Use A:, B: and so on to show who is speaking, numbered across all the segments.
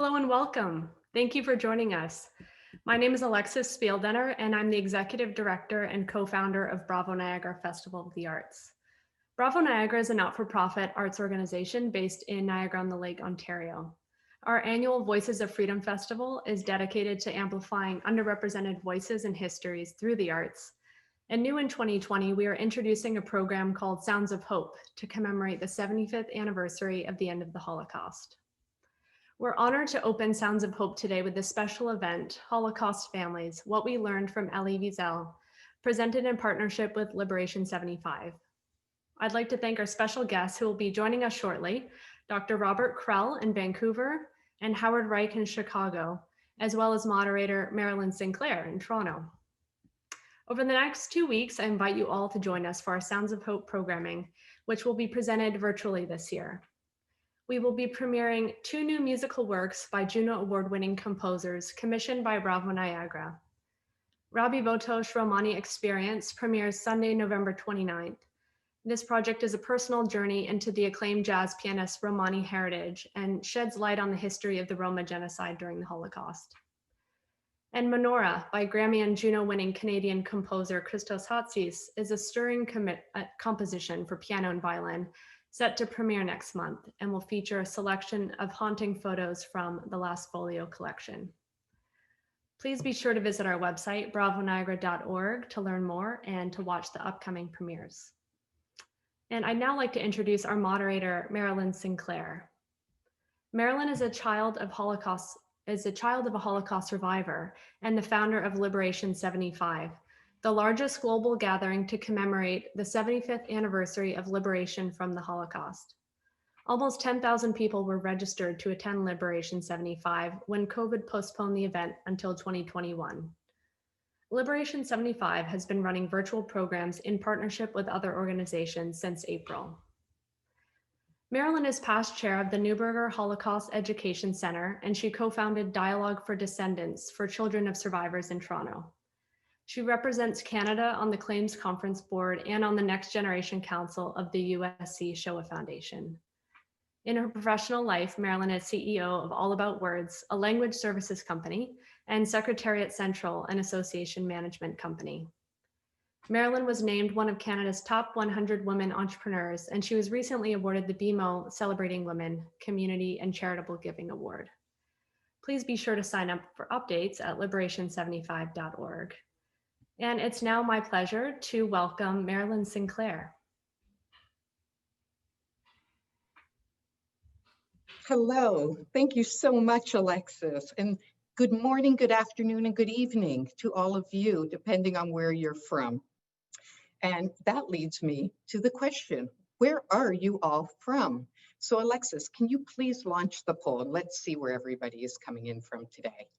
A: Hello and welcome. Thank you for joining us. My name is Alexis Spieldenner, and I'm the Executive Director and co-founder of Bravo Niagara Festival of the Arts. Bravo Niagara is a not-for-profit arts organization based in Niagara-on-the-Lake, Ontario. Our annual Voices of Freedom Festival is dedicated to amplifying underrepresented voices and histories through the arts. And new in 2020, we are introducing a program called Sounds of Hope to commemorate the 75th anniversary of the end of the Holocaust. We're honored to open Sounds of Hope today with this special event, Holocaust Families, What We Learned from Elie Wiesel, presented in partnership with Liberation 75. I'd like to thank our special guests who will be joining us shortly, Dr. Robert Krell in Vancouver and Howard Reich in Chicago, as well as moderator Marilyn Sinclair in Toronto. Over the next 2 weeks, I invite you all to join us for our Sounds of Hope programming, which will be presented virtually this year. We will be premiering 2 new musical works by Juno Award-winning composers commissioned by Bravo Niagara. Rabbi Botosh Romani Experience premieres Sunday, November 29th. This project is a personal journey into the acclaimed jazz pianist Romani heritage and sheds light on the history of the Roma genocide during the Holocaust. And Menorah by Grammy and Juno-winning Canadian composer Christos Hatsis is a stirring composition for piano and violin, set to premiere next month, and will feature a selection of haunting photos from the Last Folio collection. Please be sure to visit our website, bravoniagara.org, to learn more and to watch the upcoming premieres. And I'd now like to introduce our moderator, Marilyn Sinclair. Marilyn is a child of a Holocaust survivor and the founder of Liberation 75, the largest global gathering to commemorate the 75th anniversary of liberation from the Holocaust. Almost 10,000 people were registered to attend Liberation 75 when COVID postponed the event until 2021. Liberation 75 has been running virtual programs in partnership with other organizations since April. Marilyn is past chair of the Neuberger Holocaust Education Center, and she co-founded Dialogue for Descendants for Children of Survivors in Toronto. She represents Canada on the Claims Conference Board and on the Next Generation Council of the USC Shoah Foundation. In her professional life, Marilyn is CEO of All About Words, a language services company, and Secretariat Central, an association management company. Marilyn was named one of Canada's top 100 women entrepreneurs, and she was recently awarded the BMO Celebrating Women Community and Charitable Giving Award. Please be sure to sign up for updates at liberation75.org. And it's now my pleasure to welcome Marilyn Sinclair.
B: Hello, thank you so much, Alexis. And good morning, good afternoon, and good evening to all of you, depending on where you're from. And that leads me to the question, where are you all from? So Alexis, can you please launch the poll? Let's see where everybody is coming in from today.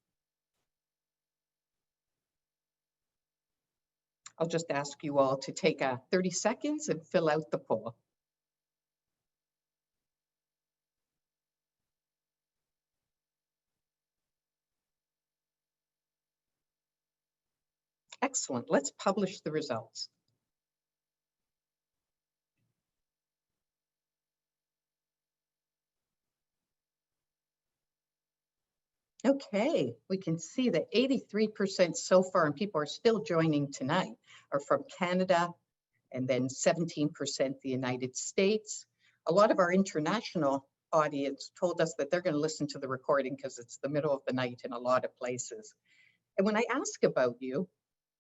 B: I'll just ask you all to take 30 seconds and fill out the poll. Excellent, let's publish the results. Okay, we can see that 83% so far, and people are still joining tonight, are from Canada, and then 17% the United States. A lot of our international audience told us that they're going to listen to the recording because it's the middle of the night in a lot of places. And when I ask about you,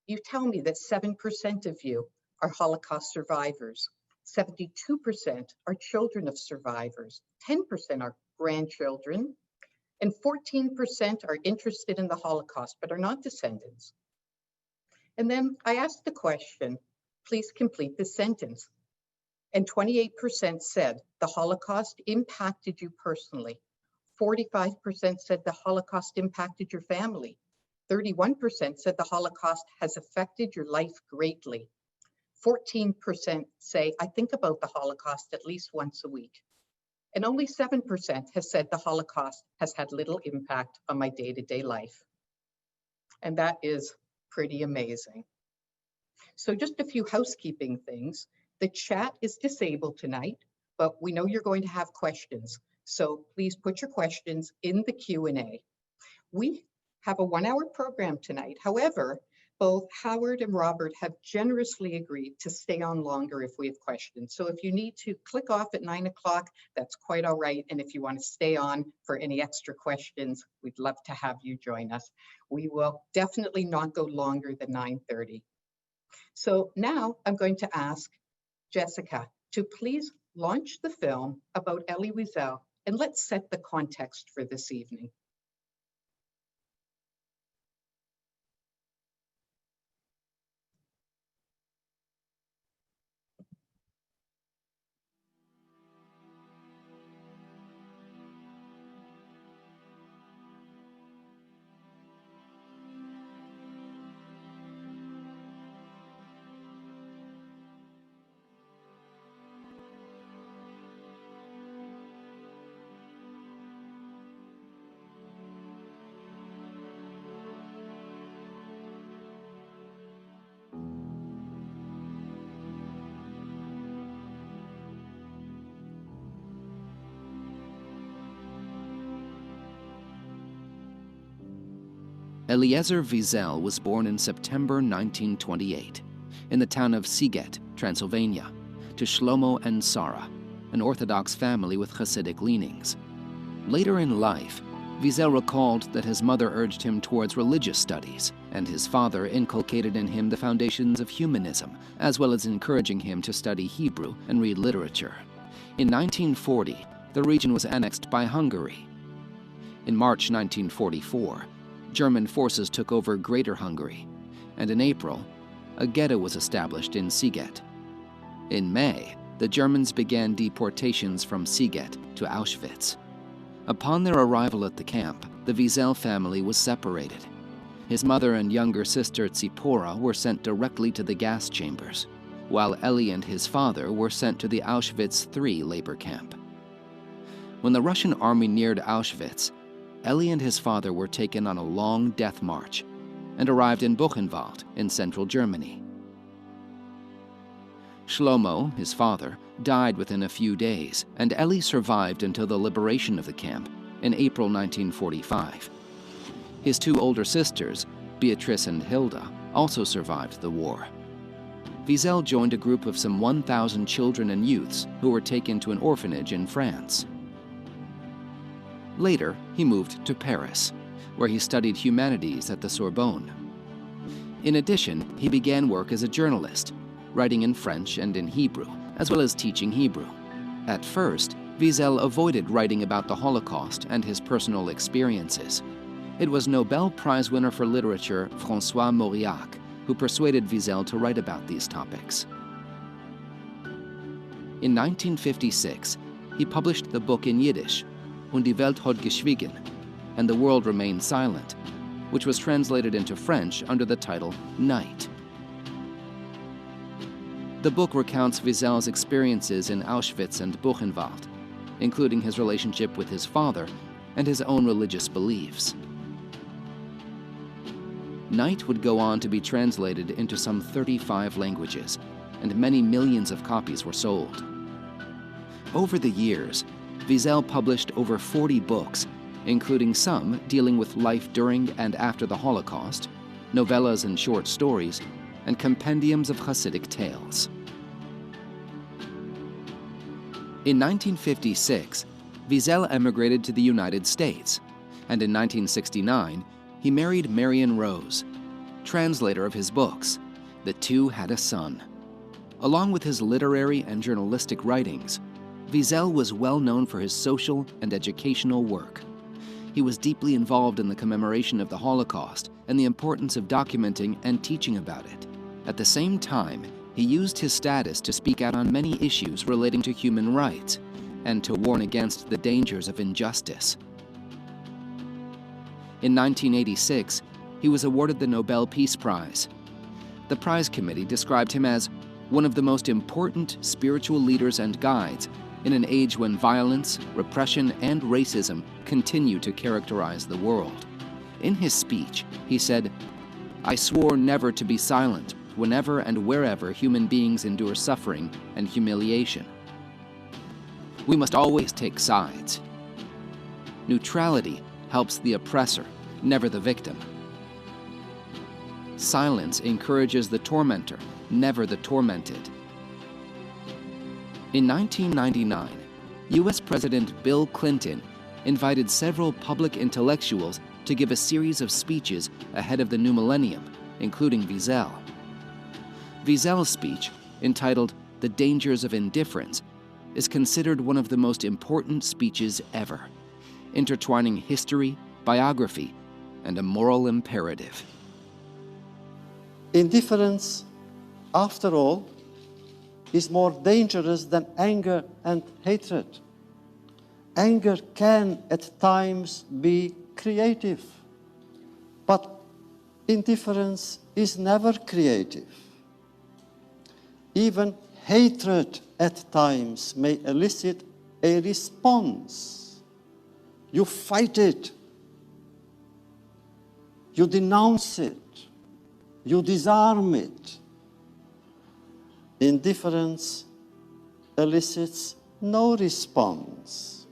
B: you tell me that 7% of you are Holocaust survivors, 72% are children of survivors, 10% are grandchildren, and 14% are interested in the Holocaust but are not descendants. And then I asked the question, please complete the sentence. And 28% said the Holocaust impacted you personally. 45% said the Holocaust impacted your family. 31% said the Holocaust has affected your life greatly. 14% say, I think about the Holocaust at least once a week. And only 7% has said the Holocaust has had little impact on my day-to-day life. And that is pretty amazing. So just a few housekeeping things. The chat is disabled tonight, but we know you're going to have questions. So please put your questions in the Q&A. We have a 1-hour program tonight. However, both Howard and Robert have generously agreed to stay on longer if we have questions. So if you need to click off at 9 o'clock, that's quite all right. And if you want to stay on for any extra questions, we'd love to have you join us. We will definitely not go longer than 9:30. So now I'm going to ask Jessica to please launch the film about Elie Wiesel, and let's set the context for this evening.
C: Eliezer Wiesel was born in September 1928 in the town of Siget, Transylvania, to Shlomo and Sarah, an Orthodox family with Hasidic leanings. Later in life, Wiesel recalled that his mother urged him towards religious studies, and his father inculcated in him the foundations of humanism, as well as encouraging him to study Hebrew and read literature. In 1940, the region was annexed by Hungary. In March 1944, German forces took over Greater Hungary, and in April, a ghetto was established in Siget. In May, the Germans began deportations from Siget to Auschwitz. Upon their arrival at the camp, the Wiesel family was separated. His mother and younger sister Tzipora were sent directly to the gas chambers, while Elie and his father were sent to the Auschwitz III labor camp. When the Russian army neared Auschwitz, Elie and his father were taken on a long death march and arrived in Buchenwald in central Germany. Shlomo, his father, died within a few days, and Elie survived until the liberation of the camp in April 1945. His two older sisters, Beatrice and Hilda, also survived the war. Wiesel joined a group of some 1,000 children and youths who were taken to an orphanage in France. Later, he moved to Paris, where he studied humanities at the Sorbonne. In addition, he began work as a journalist, writing in French and in Hebrew, as well as teaching Hebrew. At first, Wiesel avoided writing about the Holocaust and his personal experiences. It was Nobel Prize winner for literature François Mauriac who persuaded Wiesel to write about these topics. In 1956, he published the book in Yiddish, Und die Welt hat geschwiegen, and the world remained silent, which was translated into French under the title Night. The book recounts Wiesel's experiences in Auschwitz and Buchenwald, including his relationship with his father and his own religious beliefs. Night would go on to be translated into some 35 languages, and many millions of copies were sold. Over the years, Wiesel published over 40 books, including some dealing with life during and after the Holocaust, novellas and short stories, and compendiums of Hasidic tales. In 1956, Wiesel emigrated to the United States, and in 1969, he married Marion Rose, translator of his books. The two had a son. Along with his literary and journalistic writings, Wiesel was well known for his social and educational work. He was deeply involved in the commemoration of the Holocaust and the importance of documenting and teaching about it. At the same time, he used his status to speak out on many issues relating to human rights and to warn against the dangers of injustice. In 1986, he was awarded the Nobel Peace Prize. The prize committee described him as one of the most important spiritual leaders and guides in an age when violence, repression, and racism continue to characterize the world. In his speech, he said, "I swore never to be silent whenever and wherever human beings endure suffering and humiliation. We must always take sides, Neutrality helps the oppressor, never the victim. Silence encourages the tormentor, never the tormented. In 1999, US President Bill Clinton invited several public intellectuals to give a series of speeches ahead of the new millennium, including Wiesel. Wiesel's speech, entitled "The Dangers of Indifference," is considered one of the most important speeches ever, intertwining history, biography, and a moral imperative.
D: Indifference, after all, is more dangerous than anger and hatred. Anger can at times be creative, but indifference is never creative. Even hatred at times may elicit a response. You fight it, you denounce it, you disarm it. Indifference elicits no response.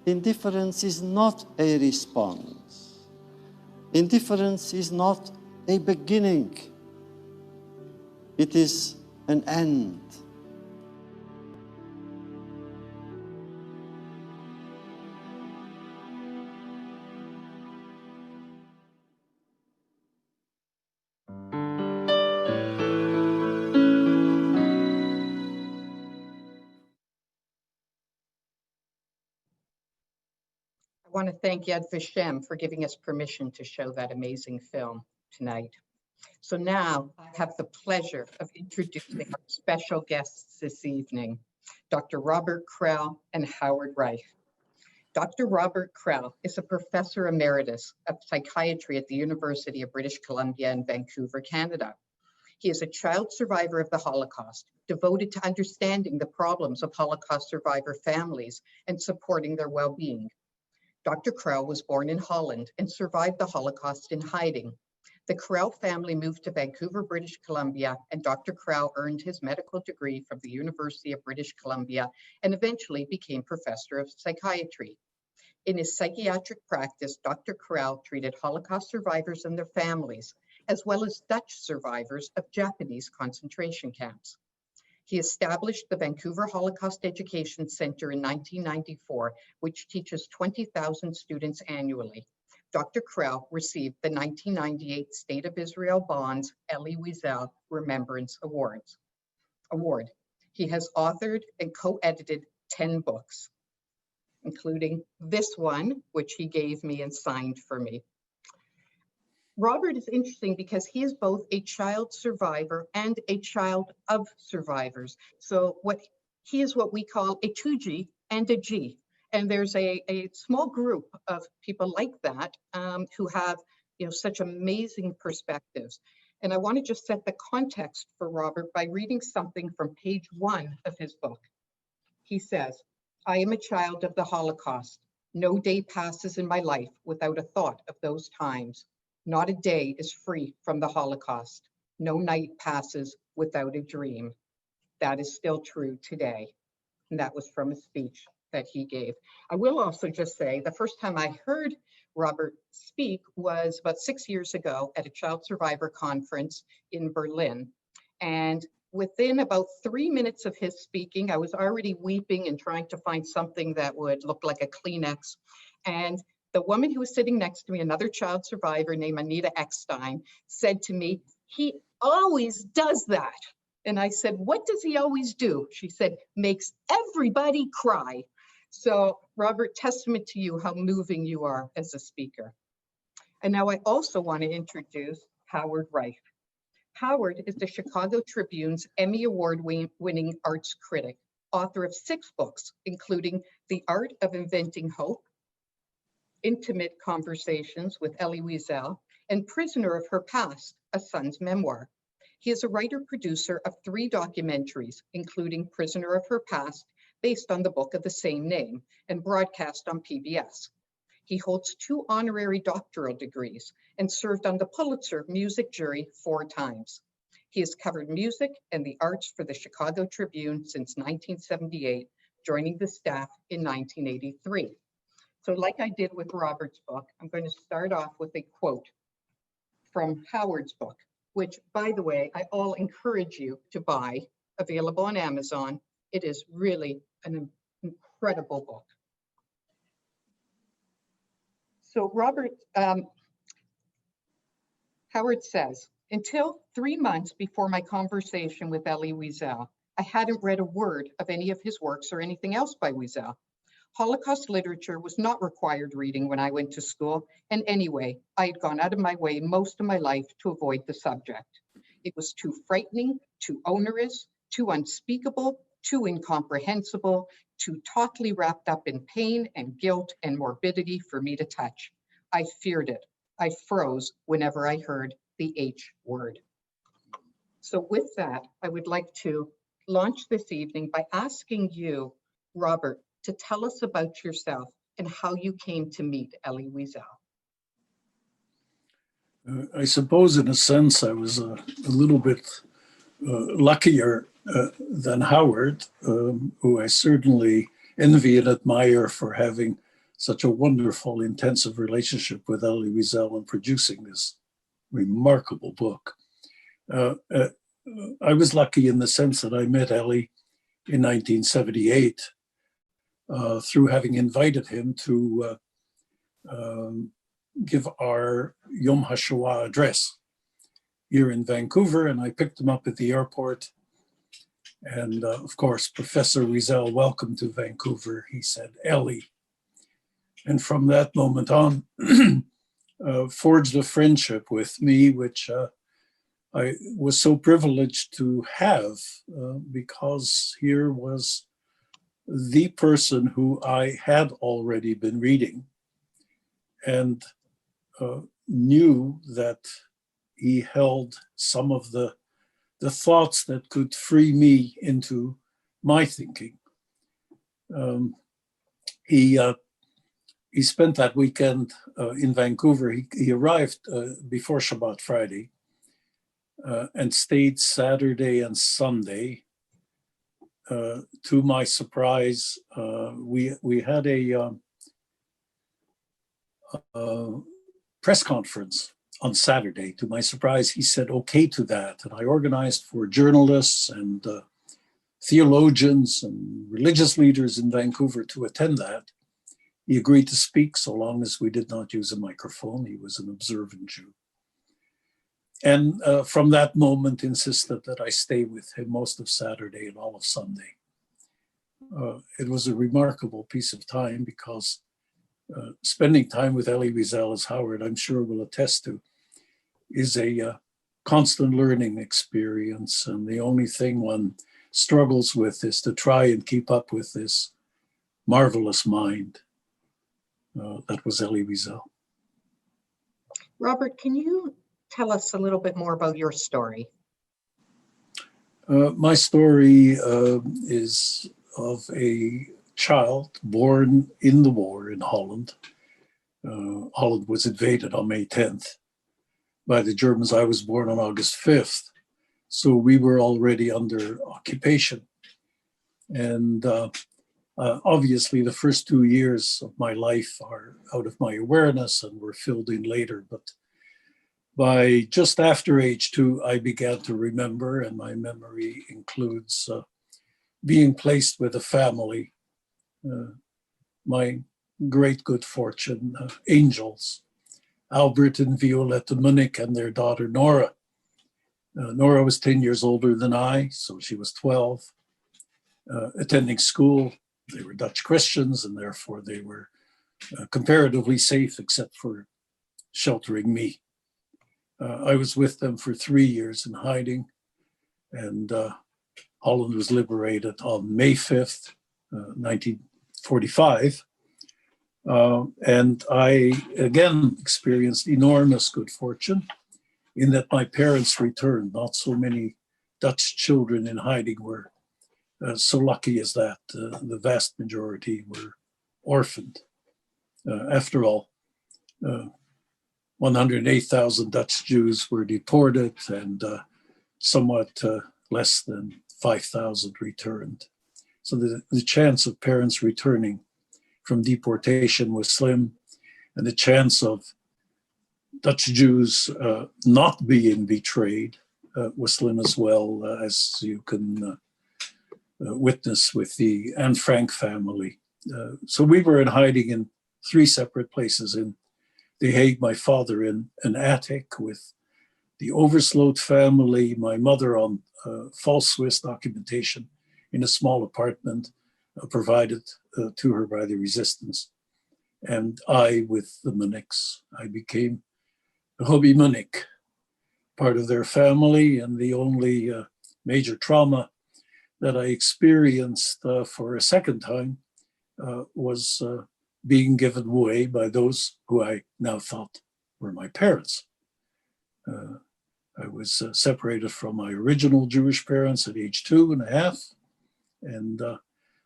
D: Indifference is not a response. Indifference is not a beginning. It is an end.
B: I want to thank Yad Vashem for giving us permission to show that amazing film tonight. So now I have the pleasure of introducing our special guests this evening, Dr. Robert Krell and Howard Reich. Dr. Robert Krell is a professor emeritus of psychiatry at the University of British Columbia in Vancouver, Canada. He is a child survivor of the Holocaust, devoted to understanding the problems of Holocaust survivor families and supporting their well-being. Dr. Krell was born in Holland and survived the Holocaust in hiding. The Krell family moved to Vancouver, British Columbia, and Dr. Krell earned his medical degree from the University of British Columbia and eventually became professor of psychiatry. In his psychiatric practice, Dr. Krell treated Holocaust survivors and their families, as well as Dutch survivors of Japanese concentration camps. He established the Vancouver Holocaust Education Center in 1994, which teaches 20,000 students annually. Dr. Krell received the 1998 State of Israel Bonds Elie Wiesel Remembrance Award. He has authored and co-edited 10 books, including this one, which he gave me and signed for me. Robert is interesting because he is both a child survivor and a child of survivors. So he is what we call a 2G and a G. And there's a small group of people like that who have such amazing perspectives. And I want to just set the context for Robert by reading something from page 1 of his book. He says, "I am a child of the Holocaust. No day passes in my life without a thought of those times. Not a day is free from the Holocaust. No night passes without a dream." That is still true today. And that was from a speech that he gave. I will also just say the first time I heard Robert speak was about 6 years ago at a child survivor conference in Berlin. And within about 3 minutes of his speaking, I was already weeping and trying to find something that would look like a Kleenex. And the woman who was sitting next to me, another child survivor named Anita Eckstein, said to me, "He always does that." And I said, "What does he always do?" She said, "Makes everybody cry." So Robert, testament to you how moving you are as a speaker. And now I also want to introduce Howard Reich. Howard is the Chicago Tribune's Emmy Award-winning arts critic, author of 6 books, including The Art of Inventing Hope, Intimate Conversations with Elie Wiesel, and Prisoner of Her Past, a son's memoir. He is a writer-producer of 3 documentaries, including Prisoner of Her Past, based on the book of the same name, and broadcast on PBS. He holds 2 honorary doctoral degrees and served on the Pulitzer music jury 4 times. He has covered music and the arts for the Chicago Tribune since 1978, joining the staff in 1983. So like I did with Robert's book, I'm going to start off with a quote from Howard's book, which, by the way, I all encourage you to buy, available on Amazon. It is really an incredible book. So Howard says, until 3 months before my conversation with Elie Wiesel, I hadn't read a word of any of his works or anything else by Wiesel. Holocaust literature was not required reading when I went to school, and anyway, I had gone out of my way most of my life to avoid the subject. It was too frightening, too onerous, too unspeakable, too incomprehensible, too tautly wrapped up in pain and guilt and morbidity for me to touch. I feared it. I froze whenever I heard the H word. So with that, I would like to launch this evening by asking you, Robert, to tell us about yourself and how you came to meet Elie Wiesel.
E: I suppose in a sense I was a little bit luckier than Howard, who I certainly envy and admire for having such a wonderful, intensive relationship with Elie Wiesel and producing this remarkable book. I was lucky in the sense that I met Elie in 1978 through having invited him to give our Yom HaShoah address here in Vancouver, and I picked him up at the airport. And of course, Professor Wiesel, welcome to Vancouver. He said, Elie. And from that moment on, forged a friendship with me, which I was so privileged to have because here was the person who I had already been reading and knew that he held some of the thoughts that could free me into my thinking. He spent that weekend in Vancouver. He arrived before Shabbat Friday and stayed Saturday and Sunday. To my surprise, we had a press conference on Saturday. To my surprise, he said okay to that. And I organized for journalists and theologians and religious leaders in Vancouver to attend that. He agreed to speak so long as we did not use a microphone. He was an observant Jew. And from that moment insisted that I stay with him most of Saturday and all of Sunday. It was a remarkable piece of time because spending time with Elie Wiesel, as Howard, I'm sure, will attest to, is a constant learning experience. And the only thing one struggles with is to try and keep up with this marvelous mind. That was Elie Wiesel.
B: Robert, can you tell us a little bit more about your story?
E: My story is of a child born in the war in Holland. Holland was invaded on May 10th by the Germans. I was born on August 5th. So we were already under occupation. And obviously the first 2 years of my life are out of my awareness and were filled in later. But by just after age 2, I began to remember, and my memory includes being placed with a family, my great good fortune, angels, Albert and Violetta Munich and their daughter Nora. Nora was 10 years older than I, so she was 12, attending school. They were Dutch Christians, and therefore they were comparatively safe, except for sheltering me. I was with them for 3 years in hiding, and Holland was liberated on May 5th, 1945. And I, again, experienced enormous good fortune in that my parents returned. Not so many Dutch children in hiding were so lucky as that. The vast majority were orphaned. After all, 108,000 Dutch Jews were deported and somewhat less than 5,000 returned. So the chance of parents returning from deportation was slim, and the chance of Dutch Jews not being betrayed was slim as well, as you can witness with the Anne Frank family. So we were in hiding in 3 separate places. In The Hague, my father in an attic with the Oversloot family, my mother on false Swiss documentation in a small apartment provided to her by the resistance. And I with the Munniks. I became Robbie Munnik, part of their family, and the only major trauma that I experienced for a second time was being given away by those who I now thought were my parents. I was separated from my original Jewish parents at age 2.5, and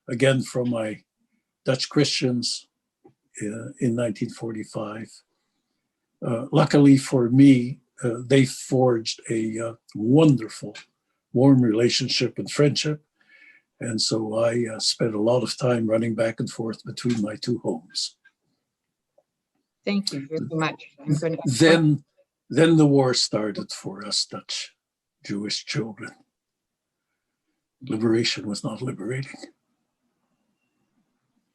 E: again from my Dutch Christians in 1945. Luckily for me, they forged a wonderful, warm relationship and friendship. And so I spent a lot of time running back and forth between my 2 homes.
B: Thank you very much. I'm going to
E: Then the war started for us Dutch Jewish children. Liberation was not liberating.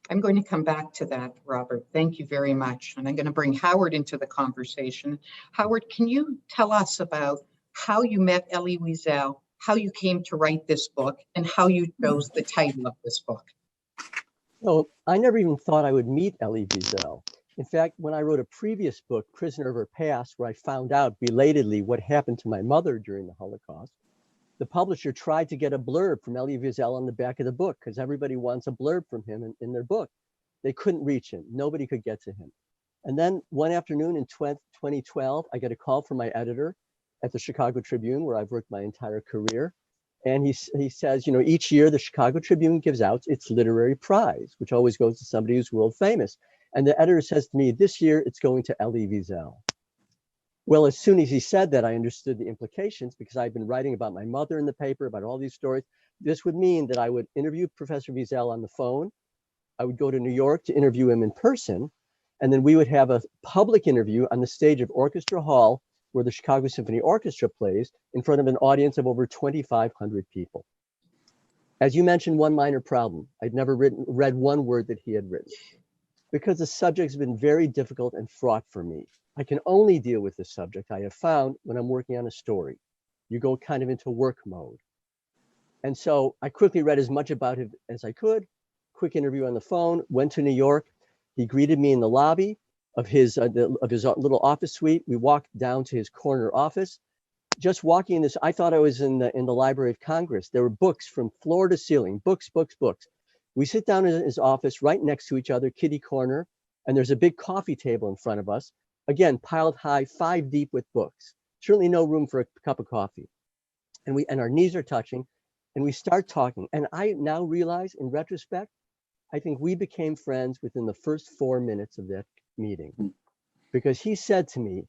B: I'm going to come back to that, Robert. Thank you very much. And I'm going to bring Howard into the conversation. Howard, can you tell us about how you met Elie Wiesel, how you came to write this book, and how you chose the title of this book?
F: Well, I never even thought I would meet Elie Wiesel. In fact, when I wrote a previous book, Prisoner of Her Past, where I found out belatedly what happened to my mother during the Holocaust, the publisher tried to get a blurb from Elie Wiesel on the back of the book because everybody wants a blurb from him in their book. They couldn't reach him. Nobody could get to him. And then one afternoon in 2012, I get a call from my editor at the Chicago Tribune, where I've worked my entire career. And he says, you know, each year the Chicago Tribune gives out its literary prize, which always goes to somebody who's world famous. And the editor says to me, this year it's going to Elie Wiesel. Well, as soon as he said that, I understood the implications because I've been writing about my mother in the paper, about all these stories. This would mean that I would interview Professor Wiesel on the phone. I would go to New York to interview him in person. And then we would have a public interview on the stage of Orchestra Hall, where the Chicago Symphony Orchestra plays, in front of an audience of over 2,500 people. As you mentioned, one minor problem. I'd never read one word that he had written because the subject has been very difficult and fraught for me. I can only deal with this subject, I have found, when I'm working on a story. You go kind of into work mode. And so I quickly read as much about it as I could, quick interview on the phone, went to New York. He greeted me in the lobby of his little office suite. We walked down to his corner office. Just walking in this, I thought I was in the Library of Congress. There were books from floor to ceiling, books, books, books. We sit down in his office right next to each other, kitty corner, and there's a big coffee table in front of us. Again, piled high, 5 deep with books. Certainly no room for a cup of coffee. And our knees are touching, and we start talking. And I now realize, in retrospect, I think we became friends within the first 4 minutes of that meeting, because he said to me,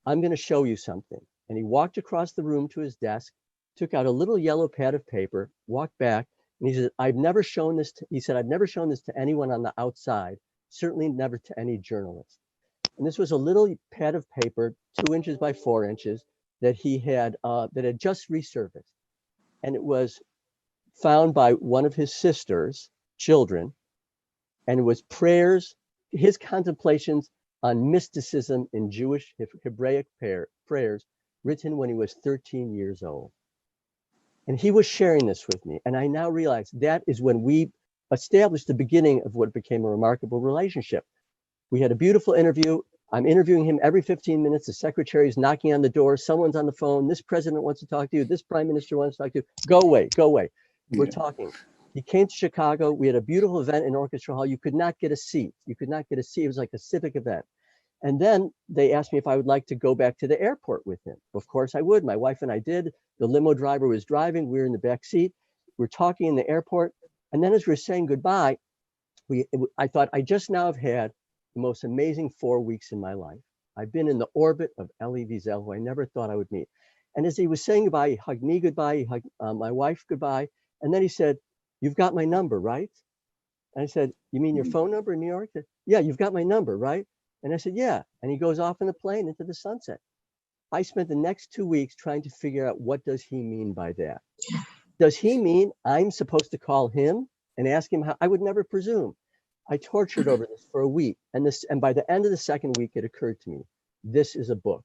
F: I'm going to show you something. And he walked across the room to his desk, took out a little yellow pad of paper, walked back, and he said, I've never shown this to anyone on the outside, certainly never to any journalist. And this was a little pad of paper, 2 inches by 4 inches, that he had that had just resurfaced. And it was found by one of his sister's children, and it was prayers, his contemplations on mysticism in Jewish Hebraic prayers, written when he was 13 years old. And he was sharing this with me. And I now realize that is when we established the beginning of what became a remarkable relationship. We had a beautiful interview. I'm interviewing him every 15 minutes. The secretary is knocking on the door. Someone's on the phone. This president wants to talk to you. This prime minister wants to talk to you. Go away, go away. We're talking. He came to Chicago. We had a beautiful event in Orchestra Hall. You could not get a seat. You could not get a seat. It was like a civic event. And then they asked me if I would like to go back to the airport with him. Of course I would. My wife and I did. The limo driver was driving. We were in the back seat. We're talking in the airport. And then as we were saying goodbye, I thought, I just now have had the most amazing 4 weeks in my life. I've been in the orbit of Elie Wiesel, who I never thought I would meet. And as he was saying goodbye, he hugged me goodbye, he hugged my wife goodbye. And then he said, you've got my number, right? And I said, you mean your phone number in New York? He said, yeah, you've got my number, right? And I said, yeah. And he goes off in the plane into the sunset. I spent the next 2 weeks trying to figure out, what does he mean by that? Does he mean I'm supposed to call him and ask him how? I would never presume. I tortured over this for a week. And by the end of the second week, it occurred to me, this is a book.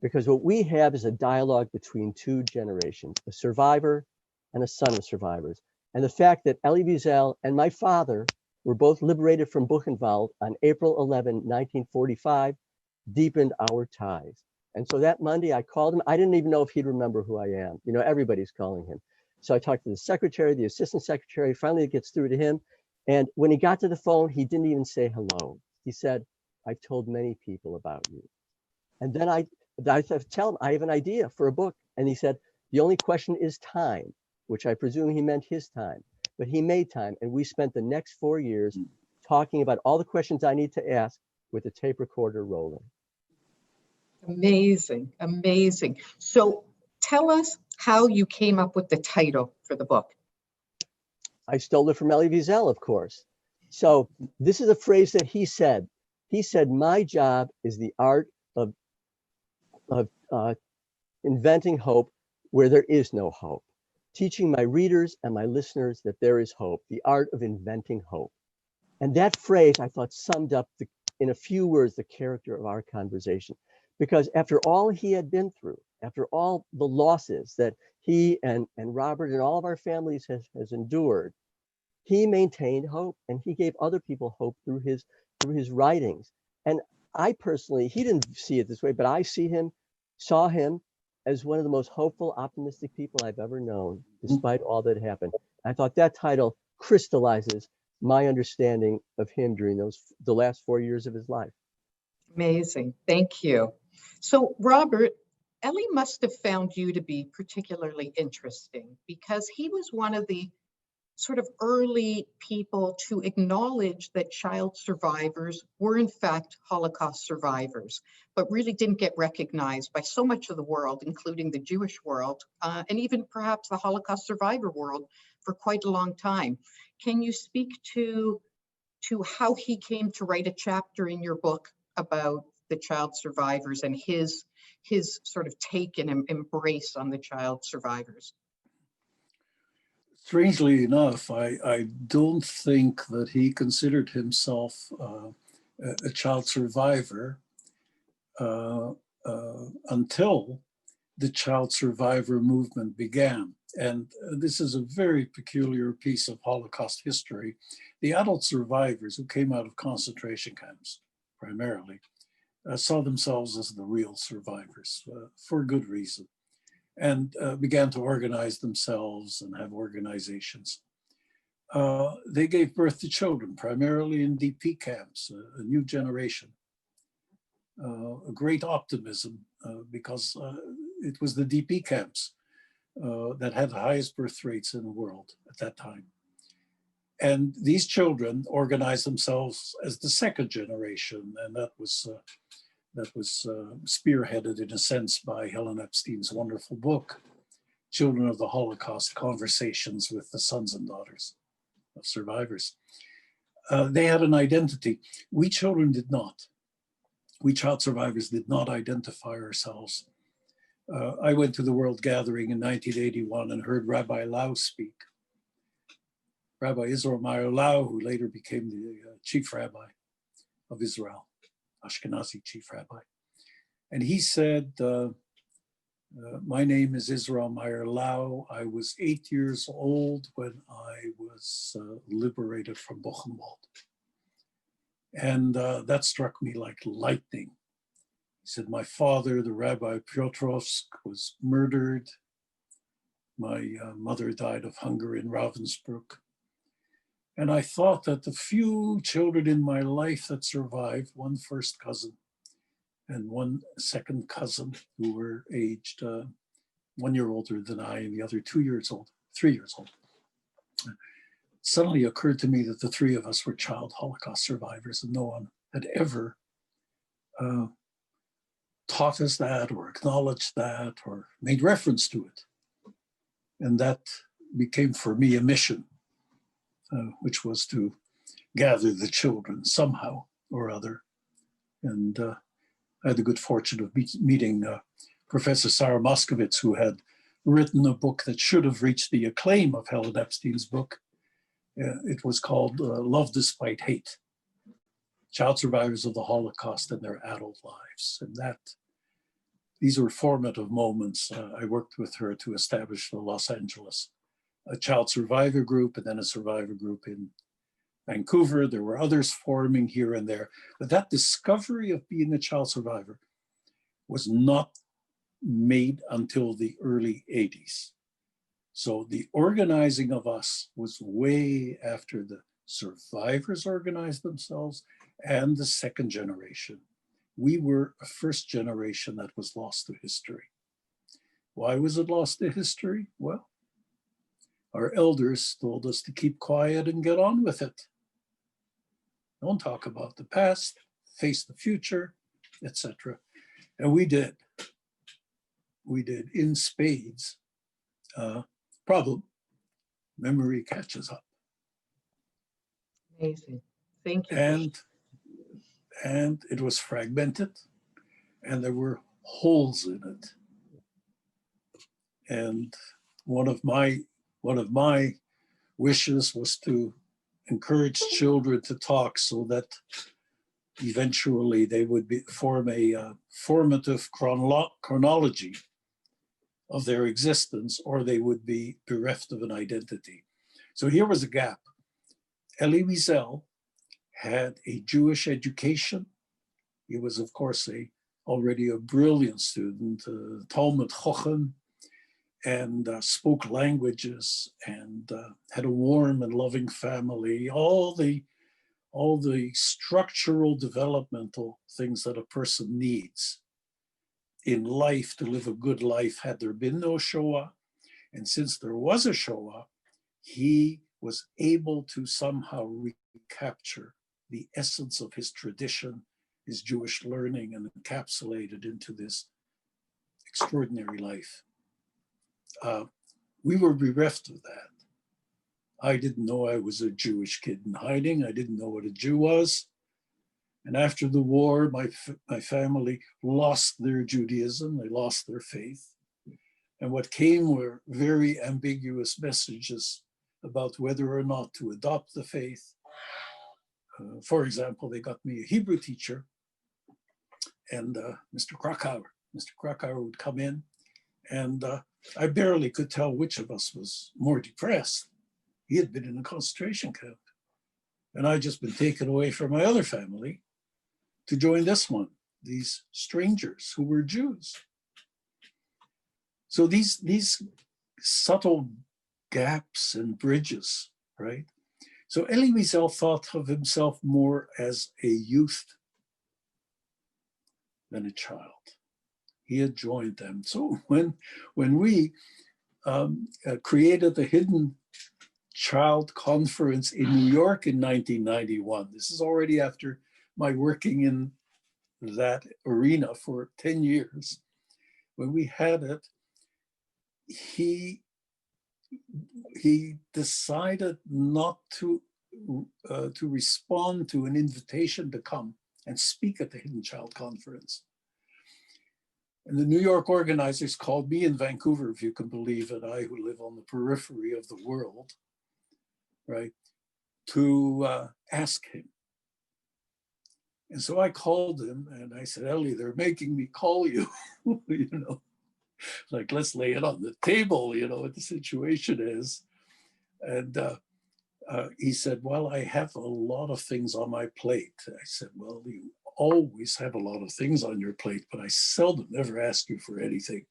F: Because what we have is a dialogue between two generations, a survivor and a son of survivors. And the fact that Elie Wiesel and my father were both liberated from Buchenwald on April 11, 1945, deepened our ties. And so that Monday I called him. I didn't even know if he'd remember who I am. You know, everybody's calling him. So I talked to the secretary, the assistant secretary. Finally, it gets through to him. And when he got to the phone, he didn't even say hello. He said, I've told many people about you. And then I tell him, I have an idea for a book. And he said, the only question is time, which I presume he meant his time. But he made time. And we spent the next 4 years talking about all the questions I need to ask with the tape recorder rolling.
B: Amazing, amazing. So tell us how you came up with the title for the book.
F: I stole it from Elie Wiesel, of course. So this is a phrase that he said. He said, my job is the art of inventing hope where there is no hope, teaching my readers and my listeners that there is hope, the art of inventing hope. And that phrase, I thought, summed up in a few words the character of our conversation. Because after all he had been through, after all the losses that he and Robert and all of our families has endured, he maintained hope, and he gave other people hope through his writings. And I personally, he didn't see it this way, but I saw him as one of the most hopeful, optimistic people I've ever known, despite all that happened. I thought that title crystallizes my understanding of him during the last 4 years of his life.
B: Amazing. Thank you. So, Robert, Elie must have found you to be particularly interesting because he was one of the sort of early people to acknowledge that child survivors were in fact Holocaust survivors, but really didn't get recognized by so much of the world, including the Jewish world, and even perhaps the Holocaust survivor world for quite a long time. Can you speak to how he came to write a chapter in your book about the child survivors and his sort of take and embrace on the child survivors?
E: Strangely enough, I don't think that he considered himself a child survivor until the child survivor movement began. And this is a very peculiar piece of Holocaust history. The adult survivors who came out of concentration camps, primarily, saw themselves as the real survivors for good reason, and began to organize themselves and have organizations. They gave birth to children, primarily in DP camps, a new generation. A great optimism because it was the DP camps that had the highest birth rates in the world at that time. And these children organized themselves as the second generation, and that was spearheaded in a sense by Helen Epstein's wonderful book, Children of the Holocaust, Conversations with the Sons and Daughters of Survivors. They had an identity. We children did not. We child survivors did not identify ourselves. I went to the World Gathering in 1981 and heard Rabbi Lau speak. Rabbi Israel Meyer Lau, who later became the chief rabbi of Israel, Ashkenazi chief rabbi. And he said, my name is Israel Meyer Lau. I was 8 years old when I was liberated from Buchenwald. And that struck me like lightning. He said, my father, the Rabbi Piotrowsk, was murdered. My mother died of hunger in Ravensbrück. And I thought that the few children in my life that survived, one first cousin and one second cousin who were aged 1 year older than I, and the other 2 years old, 3 years old. Suddenly occurred to me that the three of us were child Holocaust survivors, and no one had ever taught us that or acknowledged that or made reference to it. And that became for me a mission, which was to gather the children somehow or other. And I had the good fortune of meeting Professor Sarah Moskowitz, who had written a book that should have reached the acclaim of Helen Epstein's book. It was called Love Despite Hate, Child Survivors of the Holocaust and Their Adult Lives. And these were formative moments. I worked with her to establish the Los Angeles a child survivor group and then a survivor group in Vancouver. There were others forming here and there. But that discovery of being a child survivor was not made until the early 80s. So the organizing of us was way after the survivors organized themselves and the second generation. We were a first generation that was lost to history. Why was it lost to history? Well, our elders told us to keep quiet and get on with it. Don't talk about the past, face the future, etc. And we did. We did in spades. Problem, memory catches up.
B: Amazing. Thank you.
E: And it was fragmented, and there were holes in it. And one of my wishes was to encourage children to talk so that eventually they would form a formative chronology of their existence, or they would be bereft of an identity. So here was a gap. Elie Wiesel had a Jewish education. He was, of course, already a brilliant student, Talmud Chochem, and spoke languages, and had a warm and loving family. All the structural developmental things that a person needs in life to live a good life had there been no Shoah. And since there was a Shoah, he was able to somehow recapture the essence of his tradition, his Jewish learning, and encapsulate it into this extraordinary life. We were bereft of that. I didn't know I was a Jewish kid in hiding. I didn't know what a Jew was. And after the war, my family lost their Judaism, they lost their faith. And what came were very ambiguous messages about whether or not to adopt the faith. For example, they got me a Hebrew teacher, and Mr. Krakauer would come in, and I barely could tell which of us was more depressed. He had been in a concentration camp, and I'd just been taken away from my other family to join this one, these strangers who were Jews. So these subtle gaps and bridges, right? So Elie Wiesel thought of himself more as a youth than a child. He had joined them. So when we created the Hidden Child Conference in New York in 1991, this is already after my working in that arena for 10 years. When we had it, he decided not to respond to an invitation to come and speak at the Hidden Child Conference. And the New York organizers called me in Vancouver, if you can believe it, I who live on the periphery of the world, right, to ask him. And so I called him and I said, Elie, they're making me call you, you know, like, let's lay it on the table, you know, what the situation is. And he said, well, I have a lot of things on my plate. I said, well, you always have a lot of things on your plate, but I seldom ever ask you for anything.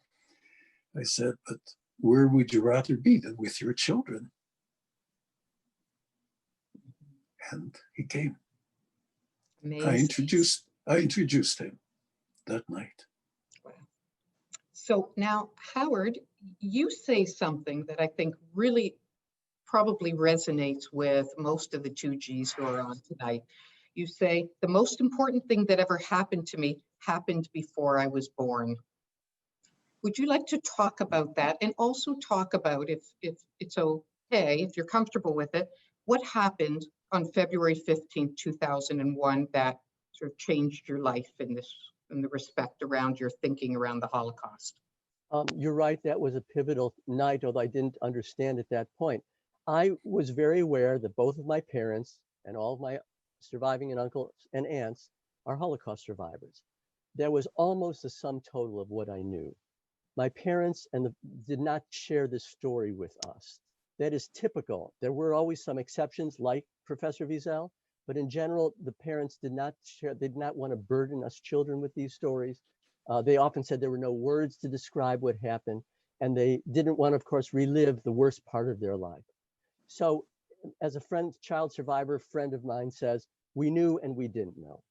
E: I said, but where would you rather be than with your children? And he came.
B: Amazing.
E: I introduced him that night.
B: Wow. So now, Howard, you say something that I think really probably resonates with most of the 2Gs who are on tonight. You say, the most important thing that ever happened to me happened before I was born. Would you like to talk about that, and also talk about, if it's okay, if you're comfortable with it, what happened on February 15th, 2001, that sort of changed your life in the respect around your thinking around the Holocaust?
F: You're right, that was a pivotal night, although I didn't understand at that point. I was very aware that both of my parents and all of my surviving uncles and aunts are Holocaust survivors. That was almost the sum total of what I knew. My parents did not share this story with us. That is typical. There were always some exceptions, like Professor Wiesel, but in general, the parents did not share, they did not want to burden us children with these stories. They often said there were no words to describe what happened, and they didn't want to, of course, relive the worst part of their life. So as a child survivor friend of mine says, we knew and we didn't know.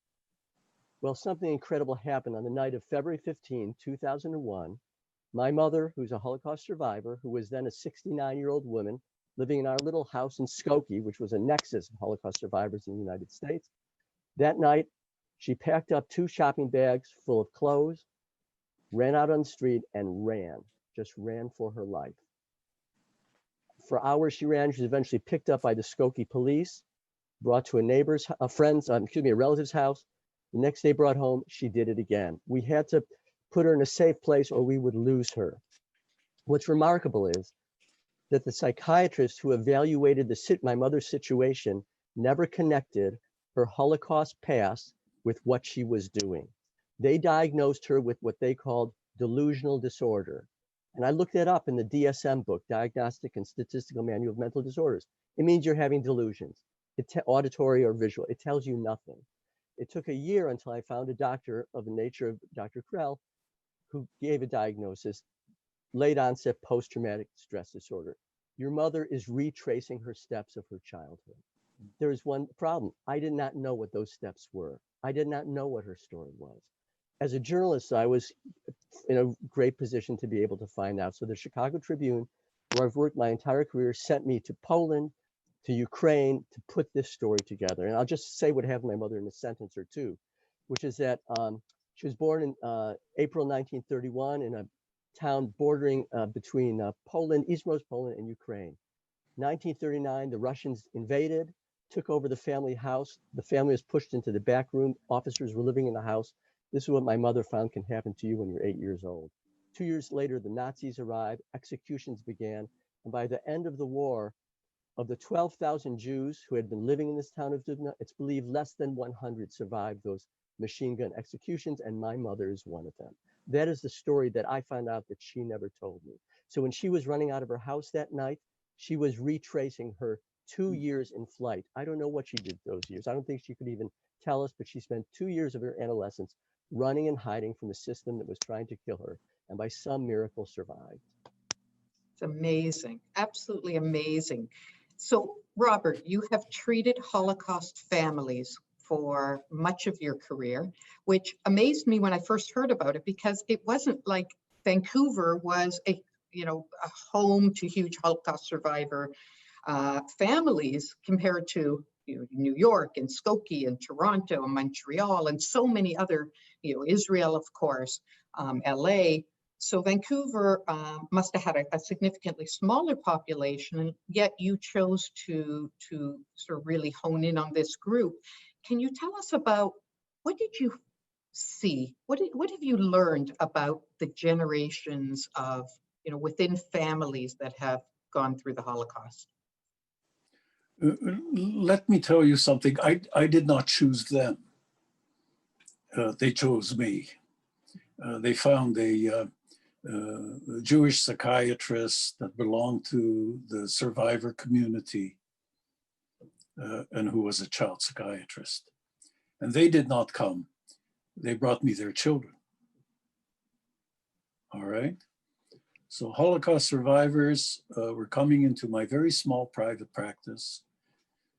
F: Well, something incredible happened on the night of February 15, 2001. My mother, who's a Holocaust survivor, who was then a 69-year-old woman living in our little house in Skokie, which was a nexus of Holocaust survivors in the United States. That night, she packed up 2 shopping bags full of clothes, ran out on the street and just ran for her life. For hours she ran. She was eventually picked up by the Skokie police, brought to a relative's house. The next day brought home, she did it again. We had to put her in a safe place or we would lose her. What's remarkable is that the psychiatrist who evaluated my mother's situation never connected her Holocaust past with what she was doing. They diagnosed her with what they called delusional disorder. And I looked that up in the DSM book, Diagnostic and Statistical Manual of Mental Disorders. It means you're having delusions, auditory or visual. It tells you nothing. It took a year until I found a doctor of the nature of Dr. Krell, who gave a diagnosis, late onset post-traumatic stress disorder. Your mother is retracing her steps of her childhood. There is one problem. I did not know what those steps were. I did not know what her story was. As a journalist, I was in a great position to be able to find out. So the Chicago Tribune, where I've worked my entire career, sent me to Poland, to Ukraine to put this story together. And I'll just say what happened to my mother in a sentence or two, which is that she was born in April 1931 in a town bordering between Poland, eastmost Poland, and Ukraine. 1939, the Russians invaded, took over the family house. The family was pushed into the back room. Officers were living in the house. This is what my mother found can happen to you when you're 8 years old. 2 years later, the Nazis arrived, executions began, and by the end of the war, of the 12,000 Jews who had been living in this town of Dubna, it's believed less than 100 survived those machine gun executions, and my mother is one of them. That is the story that I found out that she never told me. So when she was running out of her house that night, she was retracing her 2 years in flight. I don't know what she did those years. I don't think she could even tell us, but she spent 2 years of her adolescence running and hiding from a system that was trying to kill her, and by some miracle survived.
B: It's amazing, absolutely amazing. So, Robert, you have treated Holocaust families for much of your career, which amazed me when I first heard about it, because it wasn't like Vancouver was a home to huge Holocaust survivor families compared to New York and Skokie and Toronto and Montreal and so many other, Israel, of course, LA. So Vancouver must have had a significantly smaller population, and yet you chose to sort of really hone in on this group. Can you tell us about what did you see? What have you learned about the generations of, within families that have gone through the Holocaust?
E: Let me tell you something. I did not choose them. They chose me. They found a Jewish psychiatrist that belonged to the survivor community and who was a child psychiatrist. And they did not come. They brought me their children. All right. So Holocaust survivors were coming into my very small private practice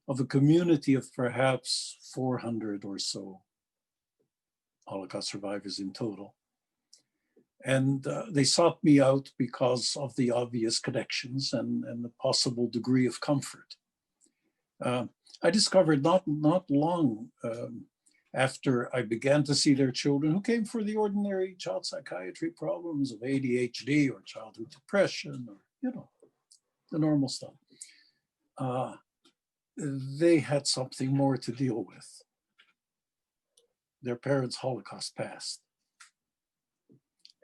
E: of a community of perhaps 400 or so Holocaust survivors in total. And they sought me out because of the obvious connections and the possible degree of comfort. I discovered not long after I began to see their children, who came for the ordinary child psychiatry problems of ADHD or childhood depression or, the normal stuff. they had something more to deal with. Their parents' Holocaust past.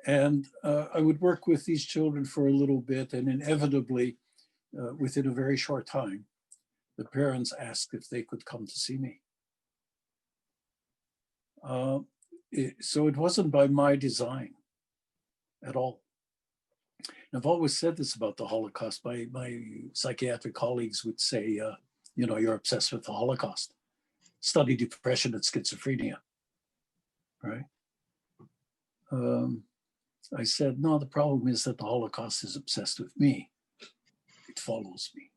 E: And I would work with these children for a little bit, and inevitably, within a very short time, the parents asked if they could come to see me. So it wasn't by my design at all. And I've always said this about the Holocaust. My psychiatric colleagues would say, you're obsessed with the Holocaust. Study depression and schizophrenia, right? I said, no, the problem is that the Holocaust is obsessed with me. It follows me.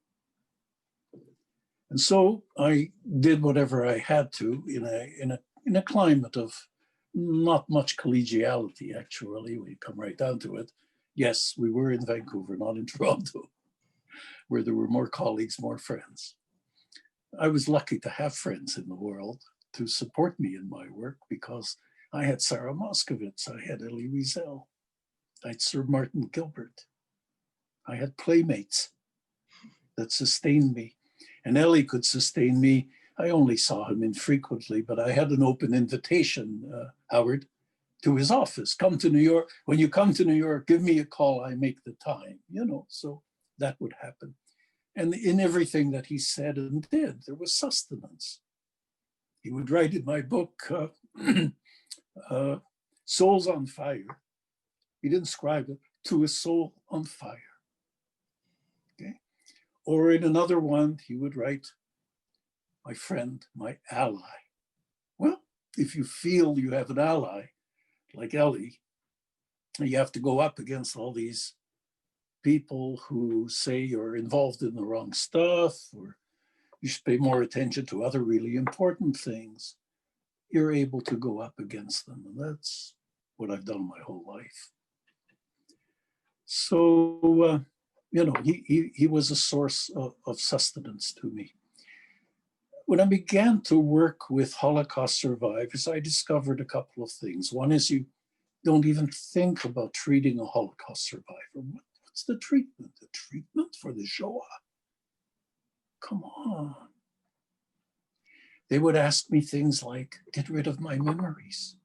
E: And so I did whatever I had to in a climate of not much collegiality, actually, when you come right down to it. Yes, we were in Vancouver, not in Toronto, where there were more colleagues, more friends. I was lucky to have friends in the world to support me in my work, because I had Sarah Moskowitz, I had Elie Wiesel, I had Sir Martin Gilbert. I had playmates that sustained me. And Ellie could sustain me. I only saw him infrequently, but I had an open invitation, Howard, to his office. Come to New York. When you come to New York, give me a call, I make the time, so that would happen. And in everything that he said and did, there was sustenance. He would write in my book, Souls on Fire. He didn't describe it, to a soul on fire. Okay. Or in another one, he would write, my friend, my ally. Well, if you feel you have an ally, like Ellie, you have to go up against all these people who say you're involved in the wrong stuff, or you should pay more attention to other really important things. You're able to go up against them. And that's what I've done my whole life. So, he was a source of sustenance to me. When I began to work with Holocaust survivors, I discovered a couple of things. One is, you don't even think about treating a Holocaust survivor. What's the treatment? The treatment for the Shoah? Come on. They would ask me things like, get rid of my memories.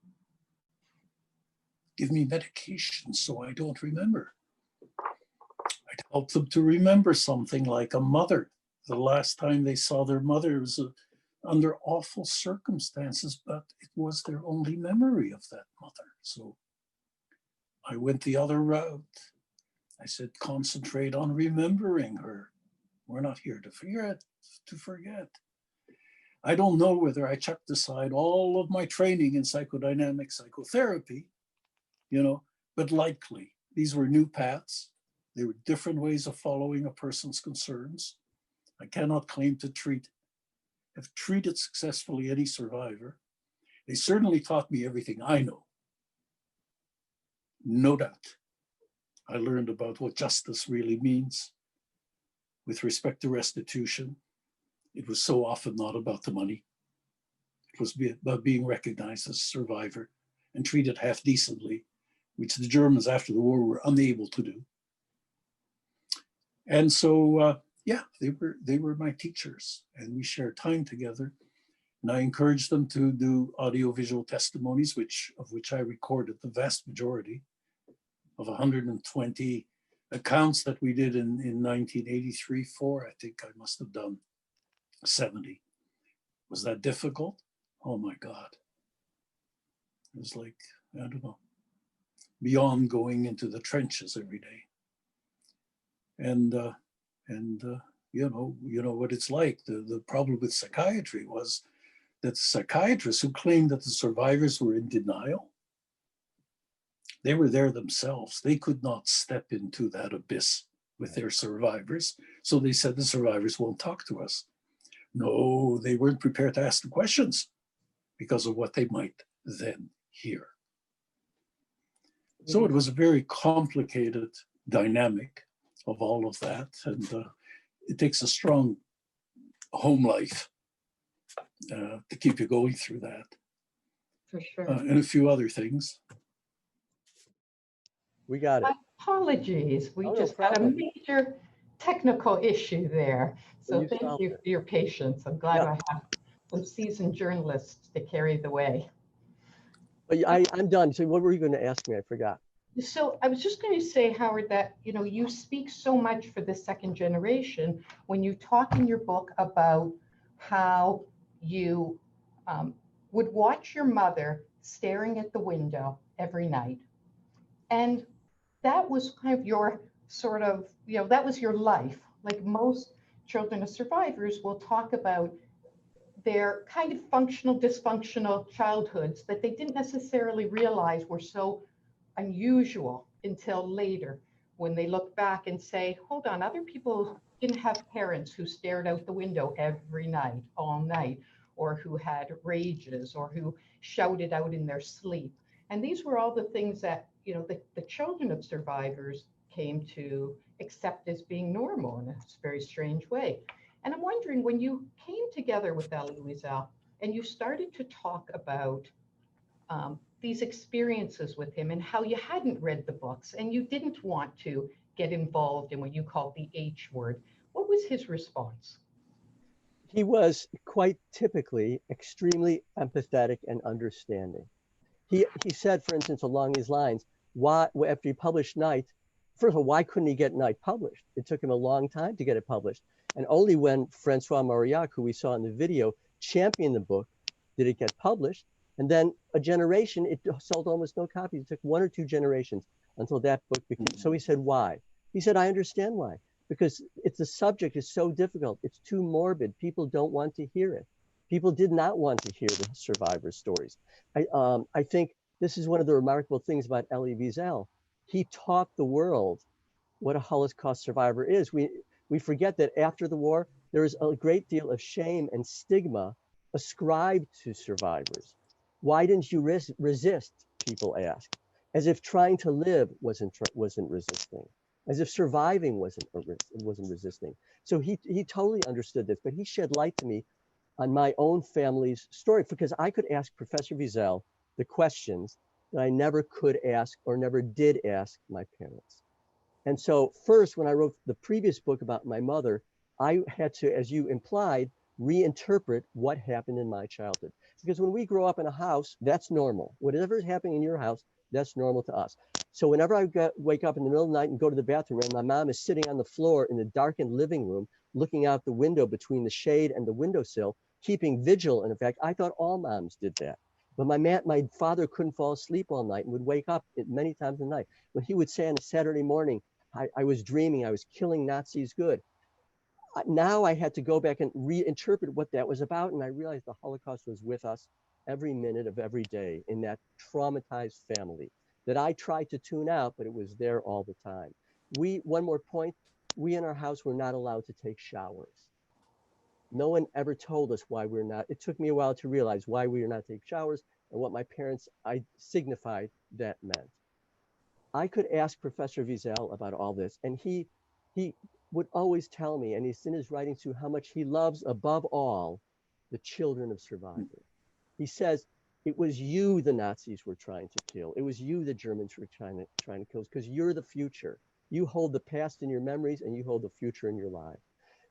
E: Give me medication so I don't remember. I'd help them to remember something like a mother. The last time they saw their mother was under awful circumstances, but it was their only memory of that mother. So I went the other route. I said, concentrate on remembering her. We're not here to forget. I don't know whether I chucked aside all of my training in psychodynamic psychotherapy, but likely these were new paths. They were different ways of following a person's concerns. I cannot claim to have treated successfully any survivor. They certainly taught me everything I know. No doubt. I learned about what justice really means with respect to restitution. It was so often not about the money. It was about being recognized as a survivor and treated half decently, which the Germans after the war were unable to do. And so, they were my teachers, and we shared time together. And I encouraged them to do audiovisual testimonies, of which I recorded the vast majority of 120 accounts that we did in 1983-4. I think I must have done 70. Was that difficult? Oh my God. It was like, I don't know, beyond going into the trenches every day. And you know what it's like. The problem with psychiatry was that psychiatrists who claimed that the survivors were in denial, they were there themselves. They could not step into that abyss with their survivors. So they said the survivors won't talk to us. No, they weren't prepared to ask the questions because of what they might then hear. So it was a very complicated dynamic of all of that. And it takes a strong home life to keep you going through that.
B: For sure.
E: And a few other things.
F: We got it.
B: Apologies. We
F: Oh, no
B: just got a
F: problem.
B: major technical issue there. So
F: You
B: thank
F: solved
B: you
F: it.
B: for your patience. I'm glad
F: Yeah.
B: I have some seasoned journalists to carry the way.
F: But I'm done. So what were you going to ask me? I forgot.
B: So I was just going to say, Howard, that you speak so much for the second generation when you talk in your book about how you would watch your mother staring at the window every night. And that was kind of your sort of, that was your life. Like most children of survivors will talk about their kind of functional, dysfunctional childhoods that they didn't necessarily realize were so unusual until later when they look back and say, hold on, other people didn't have parents who stared out the window every night, all night, or who had rages or who shouted out in their sleep. And these were all the things that, the children of survivors came to accept as being normal in a very strange way. And I'm wondering, when you came together with Elie Wiesel and you started to talk about these experiences with him and how you hadn't read the books and you didn't want to get involved in what you called the H word, what was his response?
F: He was quite typically extremely empathetic and understanding. He said, for instance, along these lines, why, after he published Night, first of all, why couldn't he get Night published? It took him a long time to get it published. And only when Francois Mauriac, who we saw in the video, championed the book, did it get published. And then a generation, it sold almost no copies. It took 1 or 2 generations until that book became. So he said, why? He said, I understand why. Because the subject is so difficult. It's too morbid. People don't want to hear it. People did not want to hear the survivor stories. I think this is one of the remarkable things about Elie Wiesel. He taught the world what a Holocaust survivor is. We forget that after the war, there is a great deal of shame and stigma ascribed to survivors. Why didn't you resist? People ask, as if trying to live wasn't resisting, as if surviving wasn't resisting. So he totally understood this, but he shed light to me on my own family's story, because I could ask Professor Wiesel the questions that I never could ask or never did ask my parents. And so first, when I wrote the previous book about my mother, I had to, as you implied, reinterpret what happened in my childhood. Because when we grow up in a house, that's normal. Whatever is happening in your house, that's normal to us. So whenever I wake up in the middle of the night and go to the bathroom, and my mom is sitting on the floor in the darkened living room, looking out the window between the shade and the windowsill, keeping vigil. And in fact, I thought all moms did that. But my father couldn't fall asleep all night and would wake up many times a night. When he would say on a Saturday morning, I was dreaming, I was killing Nazis good. Now I had to go back and reinterpret what that was about. And I realized the Holocaust was with us every minute of every day in that traumatized family that I tried to tune out, but it was there all the time. One more point, we in our house were not allowed to take showers. No one ever told us why we're not. It took me a while to realize why we were not taking showers and what my parents signified that meant. I could ask Professor Wiesel about all this, and he would always tell me, and he's in his writings too, how much he loves above all the children of survivors. He says, it was you the Nazis were trying to kill. It was you the Germans were trying to kill, because you're the future. You hold the past in your memories and you hold the future in your life.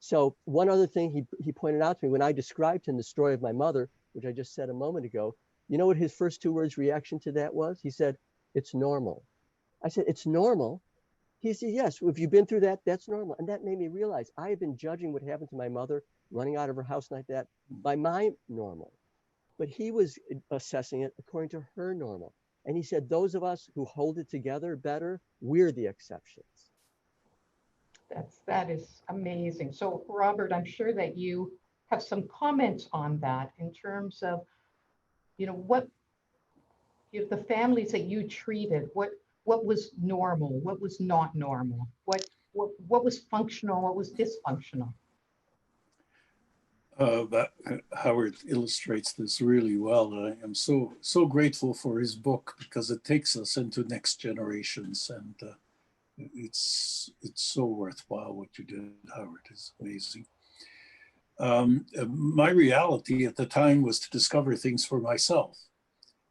F: So one other thing he pointed out to me when I described to him the story of my mother, which I just said a moment ago, you know what his first 2 words reaction to that was? He said, it's normal. I said, it's normal? He said, yes, if you've been through that, that's normal. And that made me realize I had been judging what happened to my mother running out of her house like that by my normal. But he was assessing it according to her normal. And he said, those of us who hold it together better, we're the exceptions.
B: That is amazing. So Robert, I'm sure that you have some comments on that in terms of, what the families that you treated, what was normal, what was not normal, what was functional, what was dysfunctional.
E: Howard illustrates this really well. I am so grateful for his book, because it takes us into next generations, and it's so worthwhile what you did, Howard. It's amazing. My reality at the time was to discover things for myself.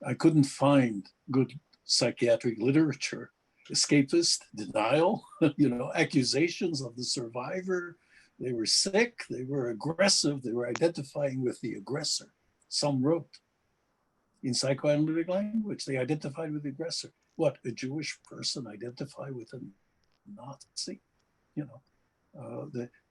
E: I couldn't find good psychiatric literature, escapist, denial, you know, accusations of the survivor. They were sick, they were aggressive, they were identifying with the aggressor. Some wrote in psychoanalytic language, they identified with the aggressor. What, a Jewish person identify with a Nazi? You know,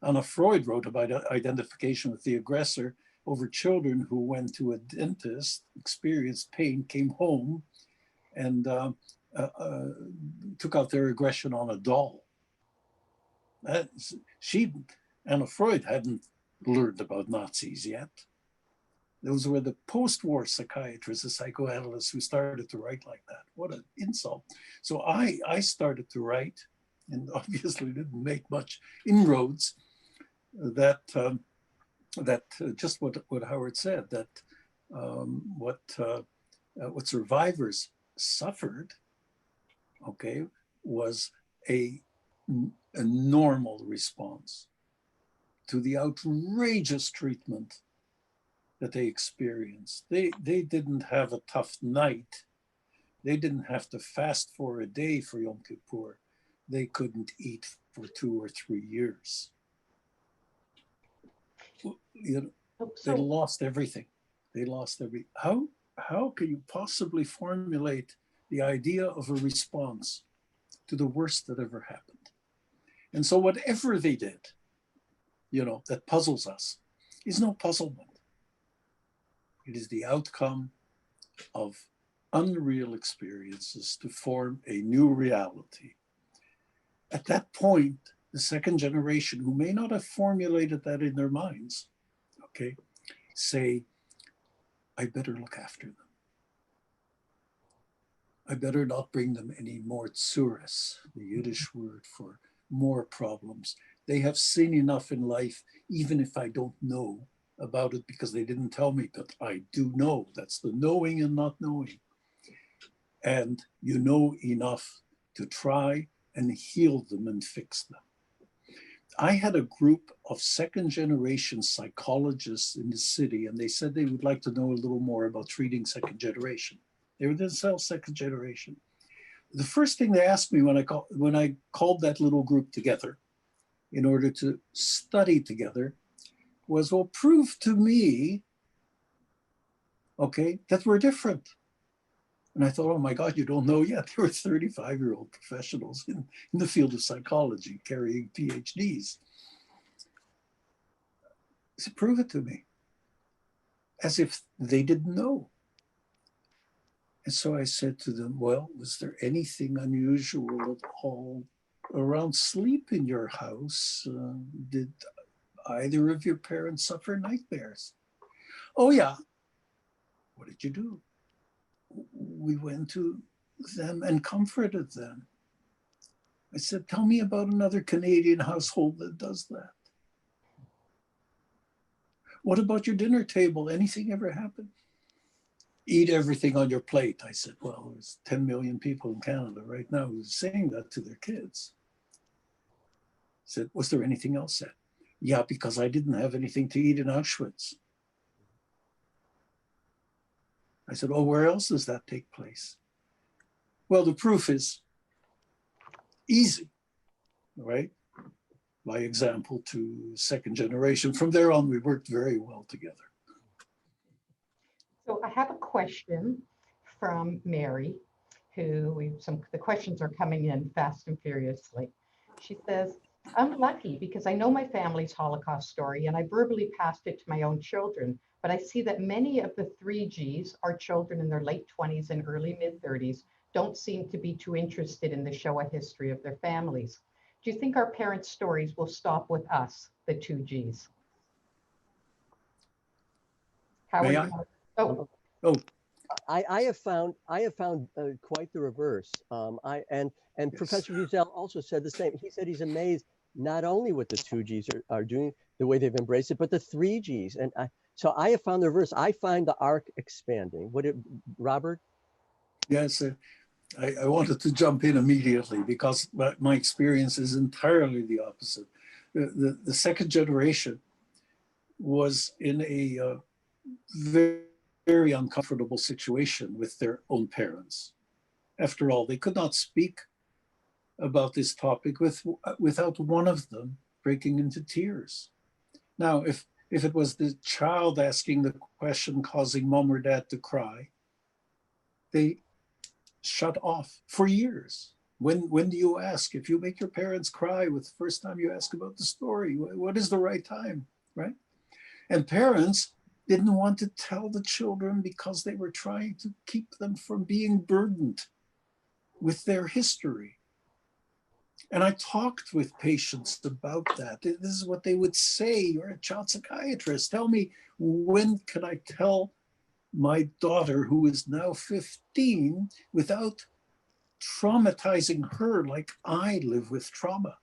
E: Anna Freud wrote about identification with the aggressor over children who went to a dentist, experienced pain, came home, and took out their aggression on a doll. Anna Freud hadn't learned about Nazis yet. Those were the post-war psychiatrists, the psychoanalysts who started to write like that. What an insult. So I started to write, and obviously didn't make much inroads, that just what Howard said, that what survivors suffered, okay, was a normal response to the outrageous treatment that they experienced. They didn't have a tough night. They didn't have to fast for a day for Yom Kippur. They couldn't eat for 2 or 3 years. You know, they lost everything. They lost every. How can you possibly formulate the idea of a response to the worst that ever happened? And so whatever they did, you know, that puzzles us is no puzzlement. It is the outcome of unreal experiences to form a new reality. At that point, the second generation, who may not have formulated that in their minds, okay, say, I better look after them. I better not bring them any more tsuris, the Yiddish word for more problems. They have seen enough in life, even if I don't know about it because they didn't tell me, but I do know. That's the knowing and not knowing. And you know enough to try and heal them and fix them. I had a group of second generation psychologists in the city, and they said they would like to know a little more about treating second generation. They were themselves second generation. The first thing they asked me when I called that little group together in order to study together was, well, prove to me, okay, that we're different. And I thought, oh my God, you don't know yet. There were 35-year-old professionals in the field of psychology carrying PhDs. So prove it to me, as if they didn't know. And so I said to them, well, was there anything unusual at all around sleep in your house? Did either of your parents suffer nightmares? Oh yeah. What did you do? We went to them and comforted them. I said, tell me about another Canadian household that does that. What about your dinner table? Anything ever happen? Eat everything on your plate. I said, well, there's 10 million people in Canada right now who's saying that to their kids. I said, was there anything else said? Yeah, because I didn't have anything to eat in Auschwitz. I said, oh, where else does that take place? Well, the proof is easy, right? By example to second generation. From there on, we worked very well together.
B: So I have a question from Mary, the questions are coming in fast and furiously. She says, I'm lucky because I know my family's Holocaust story and I verbally passed it to my own children, but I see that many of the 3 Gs, our children in their late 20s and early mid 30s, don't seem to be too interested in the Shoah history of their families. Do you think our parents' stories will stop with us, the 2 Gs?
E: May I?
B: Oh.
F: I have found quite the reverse. And yes. Professor Wiesel also said the same. He said he's amazed not only what the 2 Gs are doing, the way they've embraced it, but the 3 Gs. And so I have found the reverse. I find the arc expanding. Robert?
E: Yes, I wanted to jump in immediately because my experience is entirely the opposite. The second generation was in a very uncomfortable situation with their own parents. After all, they could not speak about this topic without one of them breaking into tears. Now, if it was the child asking the question causing mom or dad to cry, they shut off for years. When do you ask? If you make your parents cry with the first time you ask about the story, what is the right time, right? And parents didn't want to tell the children because they were trying to keep them from being burdened with their history. And I talked with patients about that. This is what they would say. You're a child psychiatrist. Tell me, when can I tell my daughter, who is now 15, without traumatizing her like I live with trauma?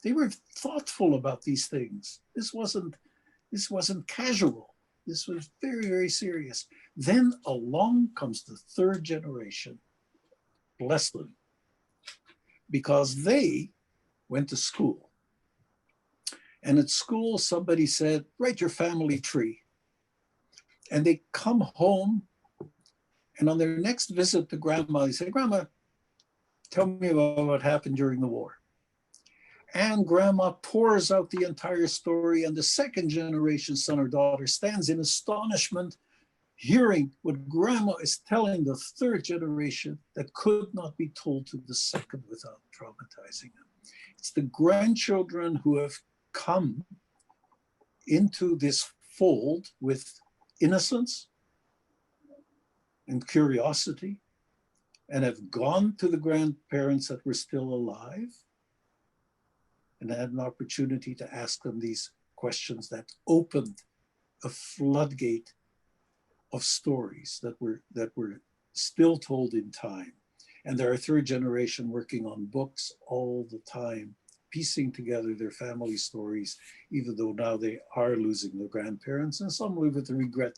E: They were thoughtful about these things. This wasn't casual. This was very, very serious. Then along comes the third generation. Bless them. Because they went to school. And at school, somebody said, write your family tree. And they come home, and on their next visit to grandma, they say, Grandma, tell me about what happened during the war. And grandma pours out the entire story, and the second generation son or daughter stands in astonishment, hearing what grandma is telling the third generation that could not be told to the second without traumatizing them. It's the grandchildren who have come into this fold with innocence and curiosity, and have gone to the grandparents that were still alive and had an opportunity to ask them these questions that opened a floodgate of stories that were still told in time. And there are third generation working on books all the time, piecing together their family stories, even though now they are losing their grandparents, and some live with the regret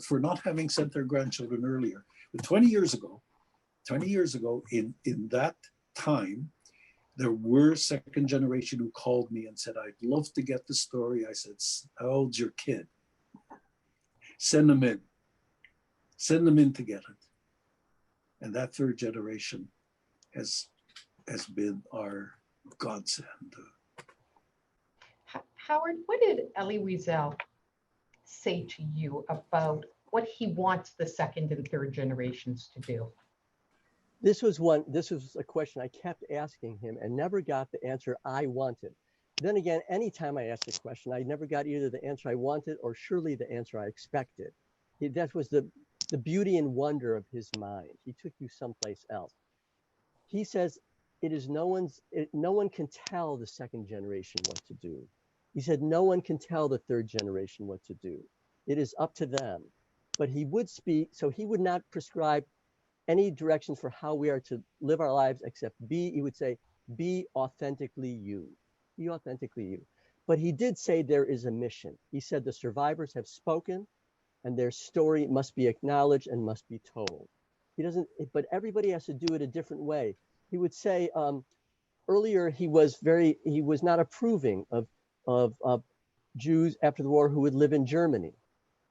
E: for not having sent their grandchildren earlier. But 20 years ago, in that time, there were second generation who called me and said, I'd love to get the story. I said, how old's your kid? Send them in. Send them in to get it. And that third generation has been our godsend.
B: Howard, what did Elie Wiesel say to you about what he wants the second and third generations to do?
F: This was a question I kept asking him and never got the answer I wanted. Then again, anytime I asked a question, I never got either the answer I wanted or surely the answer I expected. That was the beauty and wonder of his mind. He took you someplace else. He says, no one can tell the second generation what to do. He said, no one can tell the third generation what to do. It is up to them. But he would speak, so he would not prescribe any directions for how we are to live our lives except he would say, be authentically you. Be authentically you. But he did say there is a mission. He said the survivors have spoken and their story must be acknowledged and must be told. But everybody has to do it a different way. He would say, earlier he was not approving of Jews after the war who would live in Germany.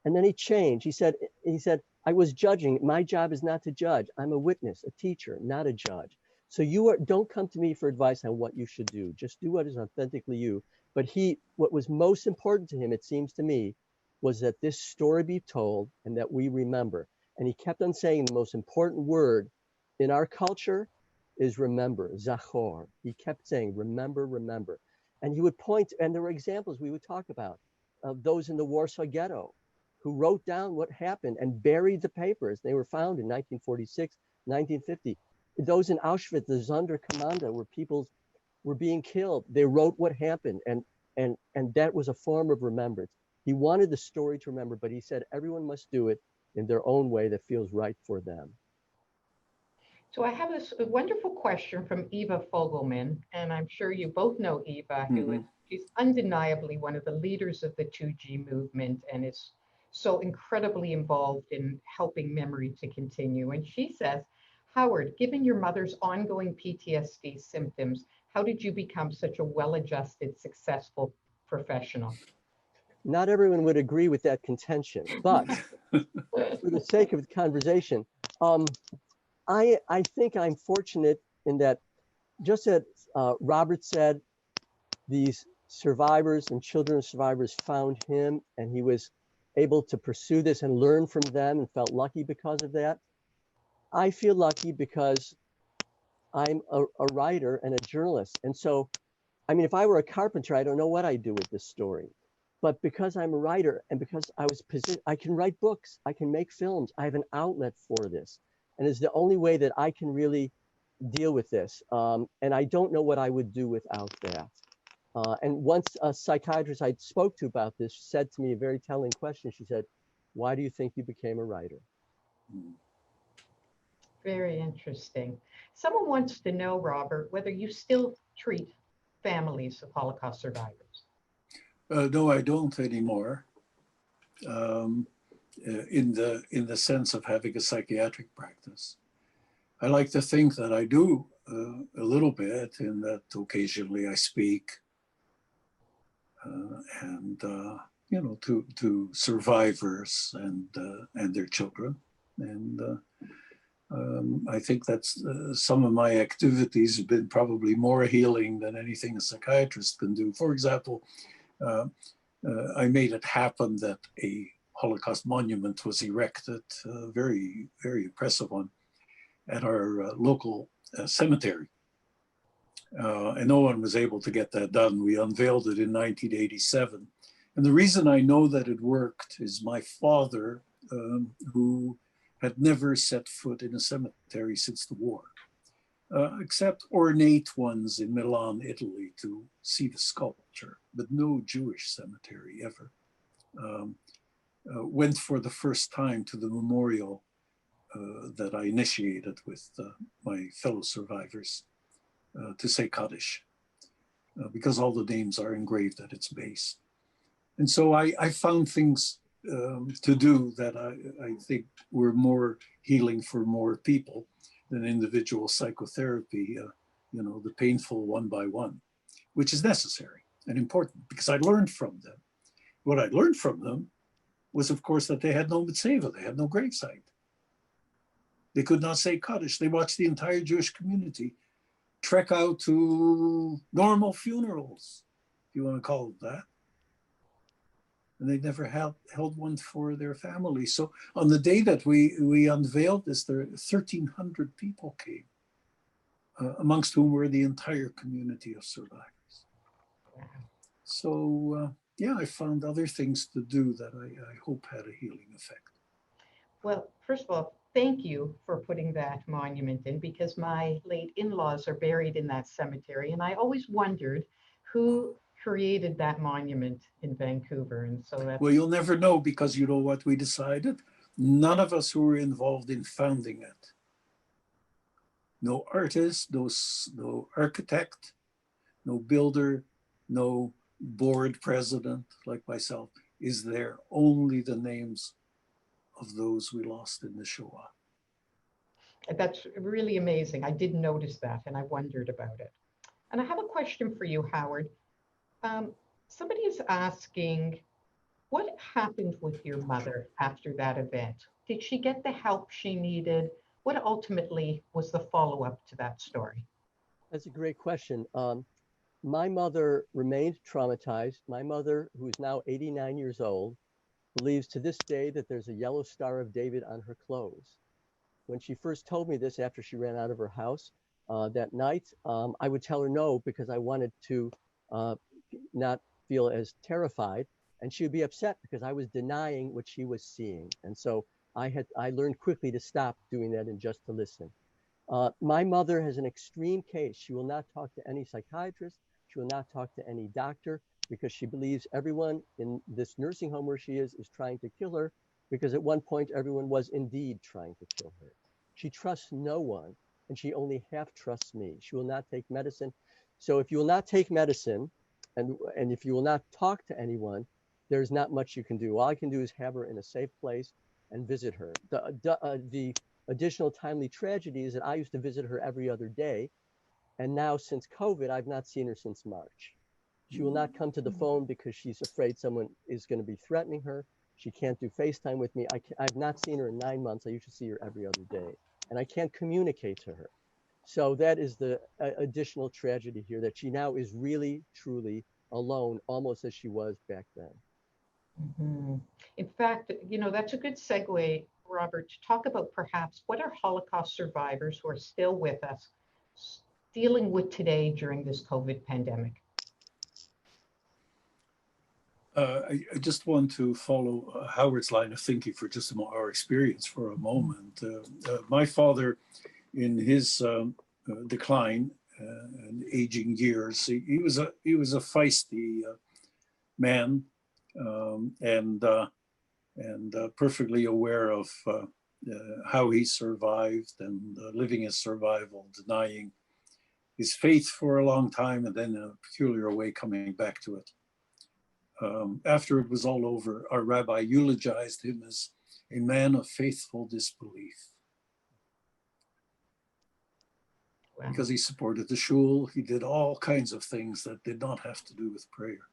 F: And then he changed. He said, I was judging. My job is not to judge. I'm a witness, a teacher, not a judge. So don't come to me for advice on what you should do. Just do what is authentically you. But what was most important to him, it seems to me, was that this story be told and that we remember. And he kept on saying the most important word in our culture is remember, zachor. He kept saying, remember, remember. And he would point, and there were examples we would talk about of those in the Warsaw Ghetto who wrote down what happened and buried the papers. They were found in 1946, 1950. Those in Auschwitz, the Sonderkommando, where people were being killed, they wrote what happened, and that was a form of remembrance. He wanted the story to remember, but he said everyone must do it in their own way that feels right for them.
B: So I have a wonderful question from Eva Fogelman, and I'm sure you both know Eva, she's undeniably one of the leaders of the 2G movement and is so incredibly involved in helping memory to continue. And she says, Howard, given your mother's ongoing PTSD symptoms, how did you become such a well-adjusted, successful professional?
F: Not everyone would agree with that contention, but for the sake of the conversation, I think I'm fortunate in that just at Robert said these survivors and children of survivors found him, and he was able to pursue this and learn from them and felt lucky because of that. I feel lucky because I'm a writer and a journalist. And so, I mean, if I were a carpenter, I don't know what I'd do with this story. But because I'm a writer and because I can write books, I can make films, I have an outlet for this. And it's the only way that I can really deal with this. And I don't know what I would do without that. And once a psychiatrist I spoke to about this said to me a very telling question. She said, "Why do you think you became a writer?"
B: Very interesting. Someone wants to know, Robert, whether you still treat families of Holocaust survivors.
E: No, I don't anymore. In the sense of having a psychiatric practice, I like to think that I do a little bit, in that occasionally I speak, and you know, to survivors and their children, and I think that's some of my activities have been probably more healing than anything a psychiatrist can do. For example, I made it happen that a Holocaust monument was erected, very, very impressive one, at our local cemetery. And no one was able to get that done. We unveiled it in 1987. And the reason I know that it worked is my father, who had never set foot in a cemetery since the war, except ornate ones in Milan, Italy, to see the sculpture, but no Jewish cemetery ever. Went for the first time to the memorial that I initiated with my fellow survivors to say Kaddish, because all the names are engraved at its base. And so I found things to do that I think were more healing for more people than individual psychotherapy, you know, the painful one by one, which is necessary and important because I learned from them. What I learned from them was, of course, that they had no mitzvah, they had no gravesite. They could not say Kaddish. They watched the entire Jewish community trek out to normal funerals, if you want to call it that. And they never held one for their family. So on the day that we unveiled this, there 1,300 people came, amongst whom were the entire community of survivors. So yeah, I found other things to do that I hope had a healing effect.
B: Well, first of all, thank you for putting that monument in, because my late in-laws are buried in that cemetery. And I always wondered who created that monument in Vancouver. And so that's...
E: Well, you'll never know, because you know what we decided? None of us who were involved in founding it, no artist, no architect, no builder, no board president like myself, is there. Only the names of those we lost in the Shoah.
B: That's really amazing. I did notice that, and I wondered about it. And I have a question for you, Howard. Somebody is asking, what happened with your mother after that event? Did she get the help she needed? What ultimately was the follow-up to that story?
F: That's a great question. My mother remained traumatized. My mother, who is now 89 years old, believes to this day that there's a yellow Star of David on her clothes. When she first told me this after she ran out of her house that night, I would tell her no, because I wanted to not feel as terrified, and she would be upset because I was denying what she was seeing. And so I learned quickly to stop doing that and just to listen. My mother has an extreme case. She will not talk to any psychiatrist. She will not talk to any doctor, because she believes everyone in this nursing home where she is trying to kill her, because at one point everyone was indeed trying to kill her. She trusts no one, and she only half trusts me. She will not take medicine. So if you will not take medicine, and if you will not talk to anyone, there's not much you can do. All I can do is have her in a safe place and visit her. The additional timely tragedy is that I used to visit her every other day, and now since COVID, I've not seen her since March. She will not come to the phone because she's afraid someone is going to be threatening her. She can't do FaceTime with me. I've not seen her in 9 months. I used to see her every other day, and I can't communicate to her. So that is the additional tragedy here, that she now is really, truly alone, almost as she was back then.
B: Mhm. In fact, that's a good segue, Robert, to talk about perhaps what are Holocaust survivors who are still with us dealing with today during this COVID pandemic?
E: I just want to follow Howard's line of thinking for just our experience for a moment. My father, in his decline and aging years, he was a feisty man, and perfectly aware of how he survived and living his survival, denying his faith for a long time, and then in a peculiar way coming back to it. After it was all over, our rabbi eulogized him as a man of faithful disbelief.
B: Wow.
E: Because he supported the shul, he did all kinds of things that did not have to do with prayer.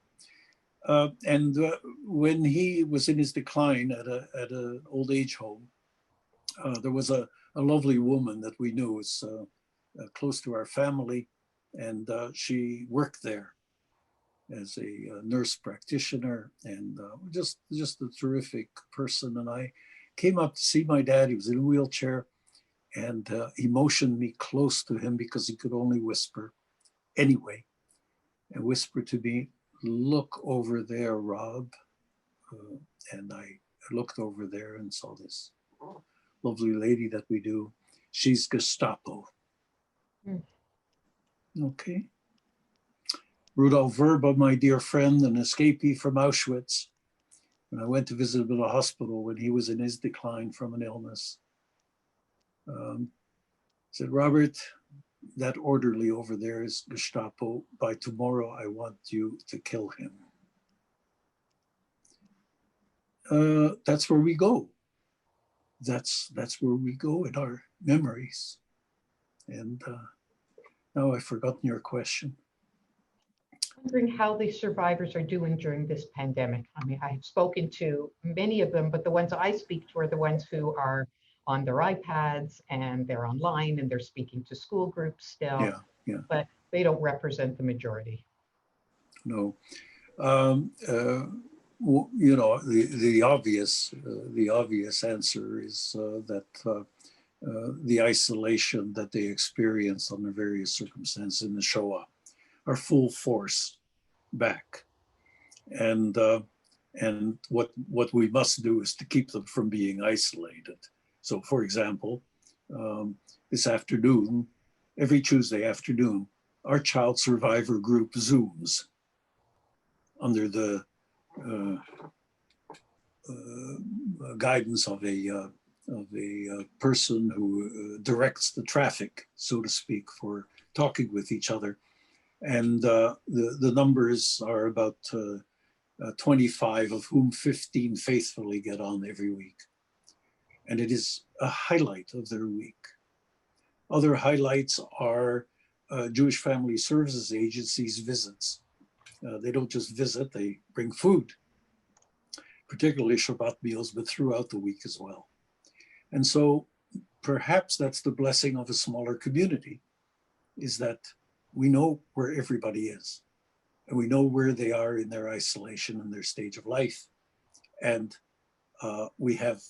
E: And when he was in his decline at an old age home, there was a lovely woman that we knew was close to our family, and she worked there as a nurse practitioner, and just a terrific person. And I came up to see my dad. He was in a wheelchair, and he motioned me close to him because he could only whisper anyway, and whispered to me, "Look over there, Rob." And I looked over there and saw this lovely lady that we do. She's Gestapo. Okay. Rudolf Verba, my dear friend, an escapee from Auschwitz. When I went to visit him in a hospital when he was in his decline from an illness, said, "Robert, that orderly over there is Gestapo. By tomorrow, I want you to kill him." That's where we go. That's where we go in our memories. And now I've forgotten your question.
B: Wondering how the survivors are doing during this pandemic. I mean, I've spoken to many of them, but the ones I speak to are the ones who are on their iPads and they're online and they're speaking to school groups still.
E: Yeah.
B: But they don't represent the majority.
E: No. The obvious answer is that the isolation that they experienced under various circumstances in the Shoah are full force back, and what we must do is to keep them from being isolated. So, for example, this afternoon, every Tuesday afternoon, our child survivor group Zooms under the guidance of a person who directs the traffic, so to speak, for talking with each other. And the numbers are about 25, of whom 15 faithfully get on every week. And it is a highlight of their week. Other highlights are Jewish Family Services Agency's visits. They don't just visit, they bring food, particularly Shabbat meals, but throughout the week as well. And so perhaps that's the blessing of a smaller community, is that we know where everybody is, and we know where they are in their isolation and their stage of life. And we have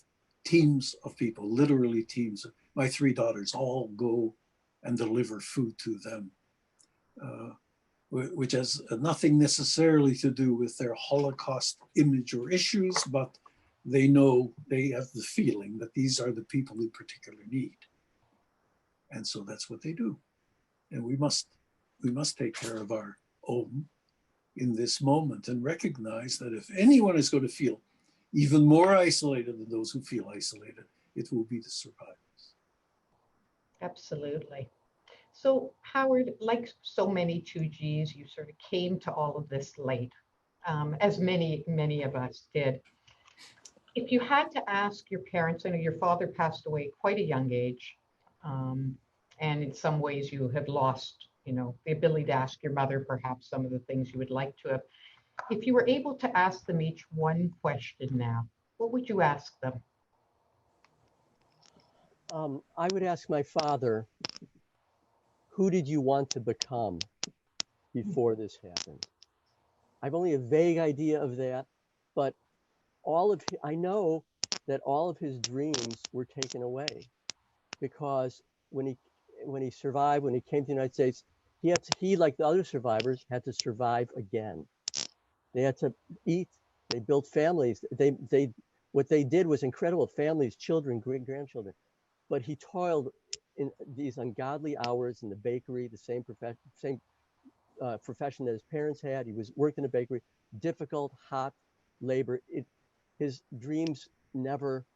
E: teams of people, literally teams. My 3 daughters all go and deliver food to them, which has nothing necessarily to do with their Holocaust image or issues, but they know, they have the feeling that these are the people in particular need. And so that's what they do. And we must take care of our own in this moment and recognize that if anyone is going to feel even more isolated than those who feel isolated, it will be the survivors.
B: Absolutely. So Howard, like so many 2Gs, you sort of came to all of this late, as many of us did. If you had to ask your parents, I know your father passed away quite a young age, and in some ways you have lost, the ability to ask your mother perhaps some of the things you would like to have. If you were able to ask them each one question now, what would you ask them?
F: I would ask my father, who did you want to become before this happened? I've only a vague idea of that, but I know that all of his dreams were taken away, because when he survived, when he came to the United States, he like the other survivors had to survive again. They had to eat. They built families. What they did was incredible. Families, children, grandchildren. But he toiled in these ungodly hours in the bakery, the same profession that his parents had. He worked in a bakery, difficult, hot labor. His dreams never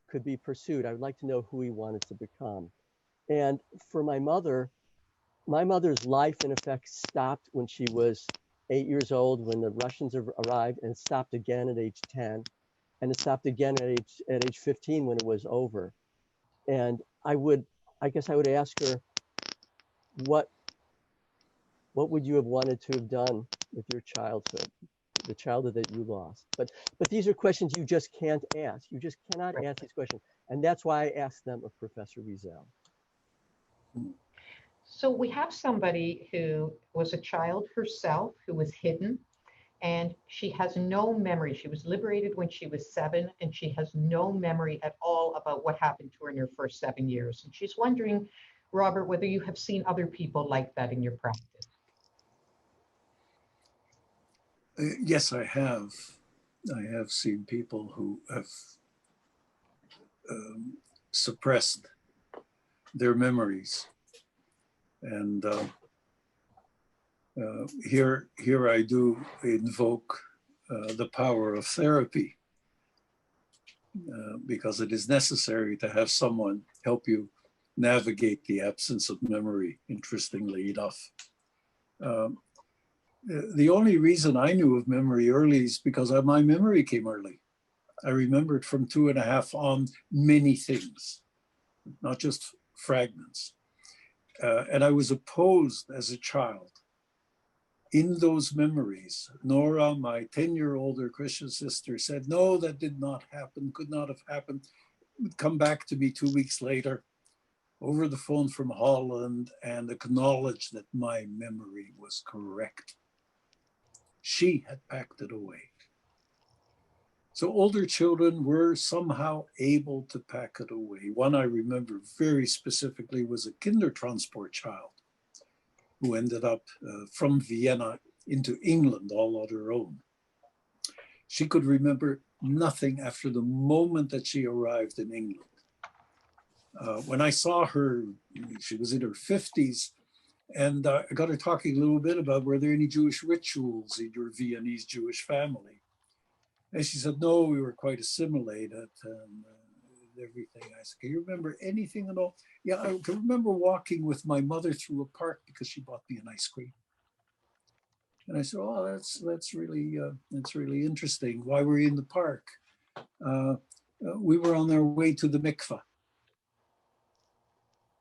F: could be pursued. I would like to know who he wanted to become. And for my mother's life, in effect, stopped when she was 8 years old, when the Russians arrived, and it stopped again at age 10, and it stopped again at age 15 when it was over. And I guess I would ask her, what would you have wanted to have done with your childhood, the childhood that you lost? But these are questions you just can't ask. You just cannot ask these questions. And that's why I asked them of Professor Wiesel.
B: So we have somebody who was a child herself, who was hidden, and she has no memory. She was liberated when she was 7, and she has no memory at all about what happened to her in her first 7 years. And she's wondering, Robert, whether you have seen other people like that in your practice.
E: Yes, I have. I have seen people who have suppressed their memories. And here I do invoke the power of therapy, because it is necessary to have someone help you navigate the absence of memory, interestingly enough. The only reason I knew of memory early is because my memory came early. I remembered from 2.5 on many things, not just fragments. And I was opposed as a child. In those memories, Nora, my 10-year-older Christian sister, said, no, that did not happen, could not have happened. Would come back to me 2 weeks later over the phone from Holland and acknowledge that my memory was correct. She had packed it away. So older children were somehow able to pack it away. One I remember very specifically was a Kindertransport child who ended up from Vienna into England all on her own. She could remember nothing after the moment that she arrived in England. When I saw her, she was in her 50s, and I got her talking a little bit about, were there any Jewish rituals in your Viennese Jewish family? And she said, no, we were quite assimilated and everything. I said, can you remember anything at all? Yeah, I can remember walking with my mother through a park because she bought me an ice cream. And I said, oh, that's really interesting. Why were you in the park? We were on our way to the mikveh,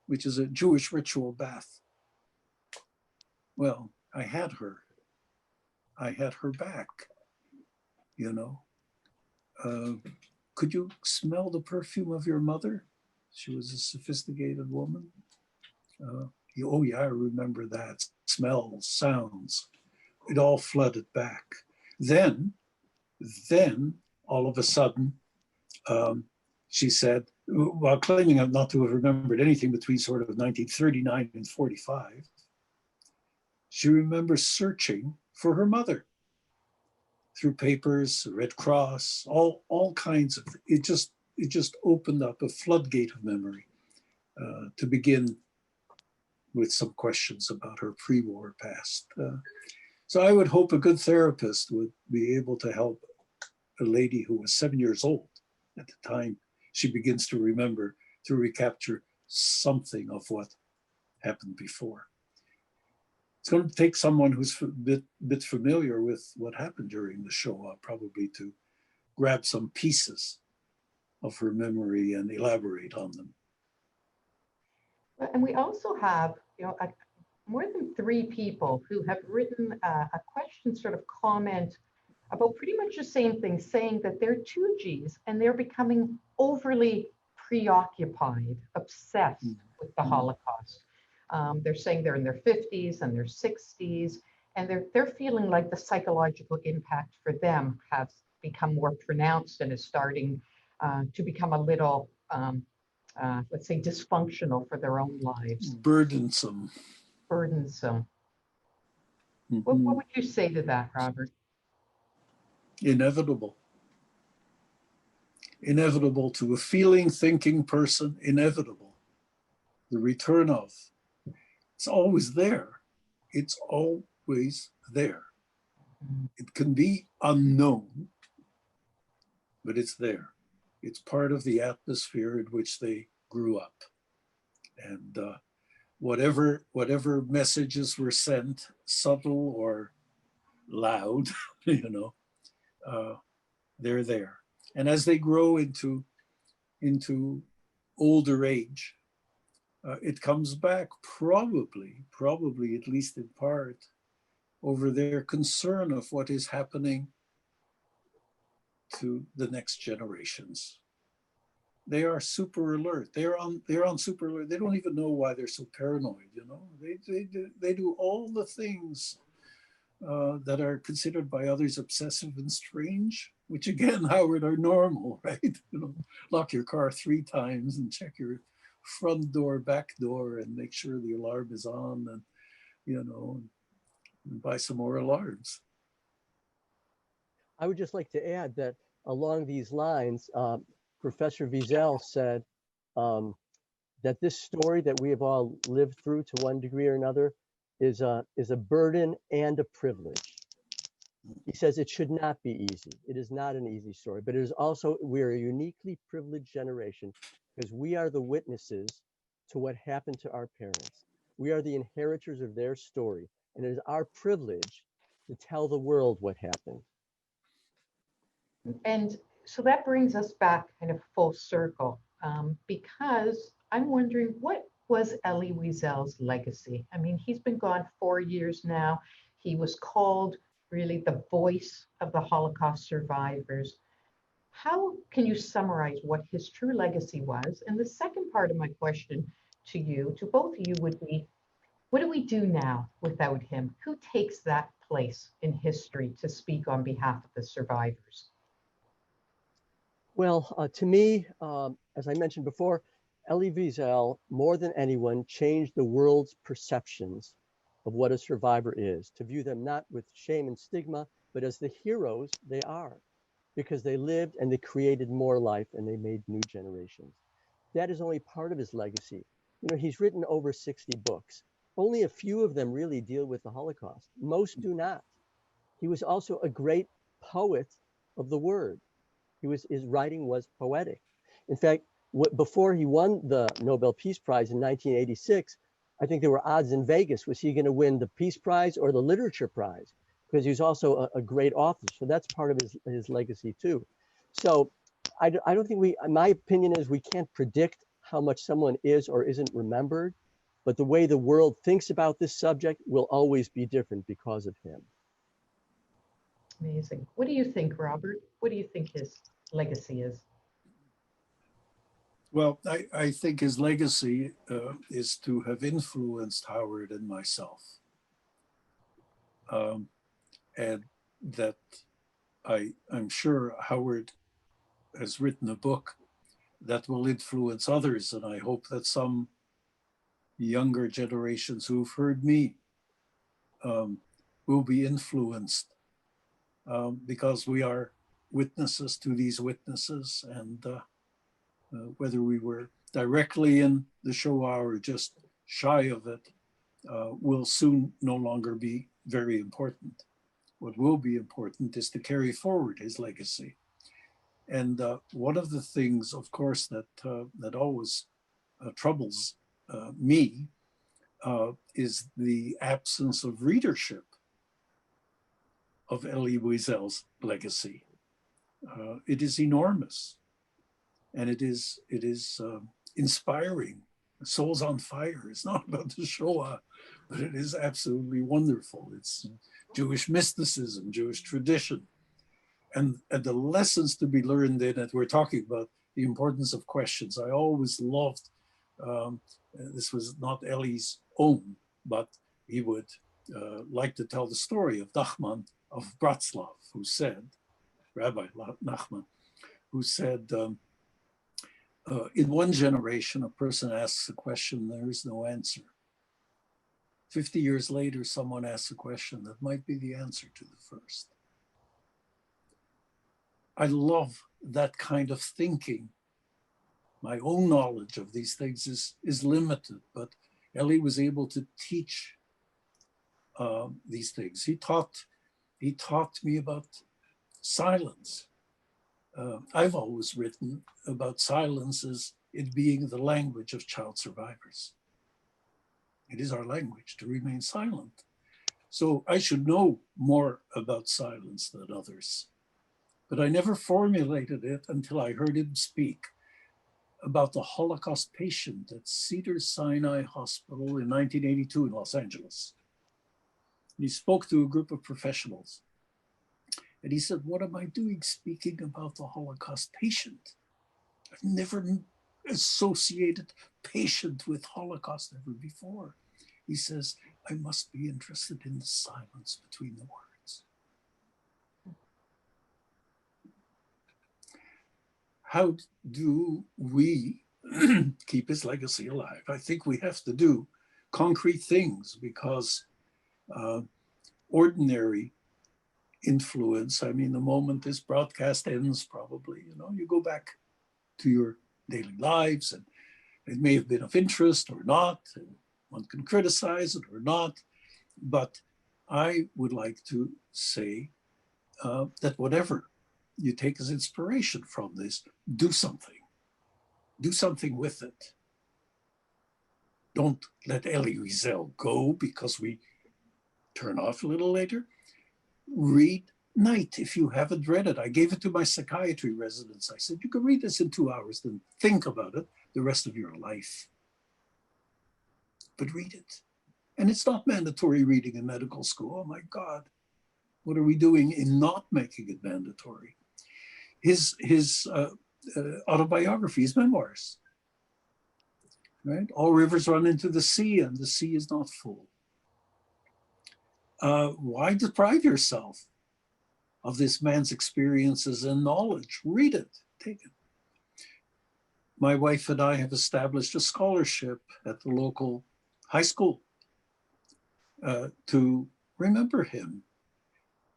E: which is a Jewish ritual bath. Well, I had her back, you know. Could you smell the perfume of your mother? She was a sophisticated woman. Oh yeah, I remember that. Smells, sounds, it all flooded back. Then all of a sudden, she said, while claiming not to have remembered anything between sort of 1939 and 45, she remembers searching for her mother through papers, Red Cross, all kinds of, it just opened up a floodgate of memory to begin with some questions about her pre-war past. So I would hope a good therapist would be able to help a lady who was 7 years old at the time she begins to remember, to recapture something of what happened before. It's going to take someone who's a bit familiar with what happened during the Shoah, probably, to grab some pieces of her memory and elaborate on them.
B: And we also have, more than 3 people who have written a question, sort of comment about pretty much the same thing, saying that they're 2Gs and they're becoming overly preoccupied, obsessed with the Holocaust. They're saying they're in their 50s and their 60s, and they're feeling like the psychological impact for them has become more pronounced and is starting to become a little, let's say, dysfunctional for their own lives.
E: Burdensome.
B: Burdensome.
E: Mhm.
B: What would you say to that, Robert?
E: Inevitable. Inevitable to a feeling, thinking person, inevitable. The return of. It's always there. It's always there. It can be unknown, but it's there. It's part of the atmosphere in which they grew up. And whatever messages were sent, subtle or loud, they're there. And as they grow into older age, it comes back probably at least in part, over their concern of what is happening to the next generations. They are super alert. They're on super alert. They don't even know why they're so paranoid. They do all the things that are considered by others obsessive and strange, which again, Howard, are normal, right? Lock your car 3 times and check your front door, back door, and make sure the alarm is on, and and buy some more alarms.
F: I would just like to add that along these lines, Professor Wiesel said that this story that we have all lived through to one degree or another is a burden and a privilege. He says it should not be easy. It is not an easy story, but it is also, we're a uniquely privileged generation because we are the witnesses to what happened to our parents. We are the inheritors of their story, and it is our privilege to tell the world what happened.
B: And so that brings us back kind of full circle, because I'm wondering, what was Elie Wiesel's legacy? I mean, he's been gone 4 years now. He was called really the voice of the Holocaust survivors. How can you summarize what his true legacy was? And the second part of my question to you, to both of you, would be, what do we do now without him? Who takes that place in history to speak on behalf of the survivors?
F: Well, to me, as I mentioned before, Elie Wiesel, more than anyone, changed the world's perceptions of what a survivor is, to view them not with shame and stigma, but as the heroes they are, because they lived and they created more life and they made new generations. That is only part of his legacy. He's written over 60 books. Only a few of them really deal with the Holocaust. Most do not. He was also a great poet of the word. His writing was poetic. In fact, before he won the Nobel Peace Prize in 1986, I think there were odds in Vegas. Was he going to win the Peace Prize or the Literature Prize? Because he was also a great author. So that's part of his legacy too. So I don't think my opinion is we can't predict how much someone is or isn't remembered, but the way the world thinks about this subject will always be different because of him.
B: Amazing. What do you think, Robert? What do you think his legacy is?
E: Well, I think his legacy is to have influenced Howard and myself. And that I'm sure Howard has written a book that will influence others. And I hope that some younger generations who've heard me will be influenced because we are witnesses to these witnesses. And whether we were directly in the Shoah or just shy of it, will soon no longer be very important. What will be important is to carry forward his legacy. And one of the things, of course, that always troubles me is the absence of readership of Elie Wiesel's legacy. It is enormous, and it is inspiring. Souls on Fire is not about the Shoah, but it is absolutely wonderful. It's Jewish mysticism, Jewish tradition, and the lessons to be learned in it. We're talking about the importance of questions. I always loved, this was not Ellie's own, but he would like to tell the story of Nachman of Bratslav, who said, Rabbi Nachman, who said, in one generation, a person asks a question, there is no answer. 50 years later, someone asks a question that might be the answer to the first. I love that kind of thinking. My own knowledge of these things is limited, but Elie was able to teach these things. He taught me about silence. I've always written about silence as it being the language of child survivors. It is our language to remain silent. So I should know more about silence than others. But I never formulated it until I heard him speak about the Holocaust patient at Cedars-Sinai Hospital in 1982 in Los Angeles. And he spoke to a group of professionals. And he said, what am I doing speaking about the Holocaust patient? I've never associated patient with Holocaust ever before. He says, I must be interested in the silence between the words. How do we keep his legacy alive? I think we have to do concrete things because ordinary influence, I mean, the moment this broadcast ends, probably, you go back to your daily lives and it may have been of interest or not, and one can criticize it or not, but I would like to say that whatever you take as inspiration from this, do something with it. Don't let Elie Wiesel go because we turn off a little later. Read Night if you haven't read it. I gave it to my psychiatry residents. I said, you can read this in 2 hours, then think about it the rest of your life. But read it. And it's not mandatory reading in medical school. Oh my God, what are we doing in not making it mandatory? His autobiography, his memoirs, right? All rivers run into the sea and the sea is not full. Why deprive yourself of this man's experiences and knowledge? Read it, take it. My wife and I have established a scholarship at the local high school to remember him.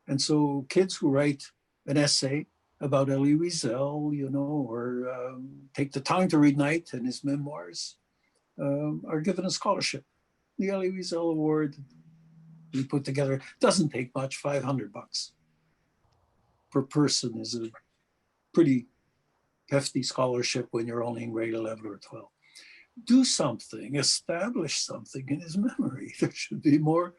E: And so kids who write an essay about Elie Wiesel, or take the time to read Night and his memoirs, are given a scholarship. The Elie Wiesel Award we put together doesn't take much, $500 per person is a pretty hefty scholarship when you're only in grade 11 or 12. Do something, establish something in his memory. There should be more,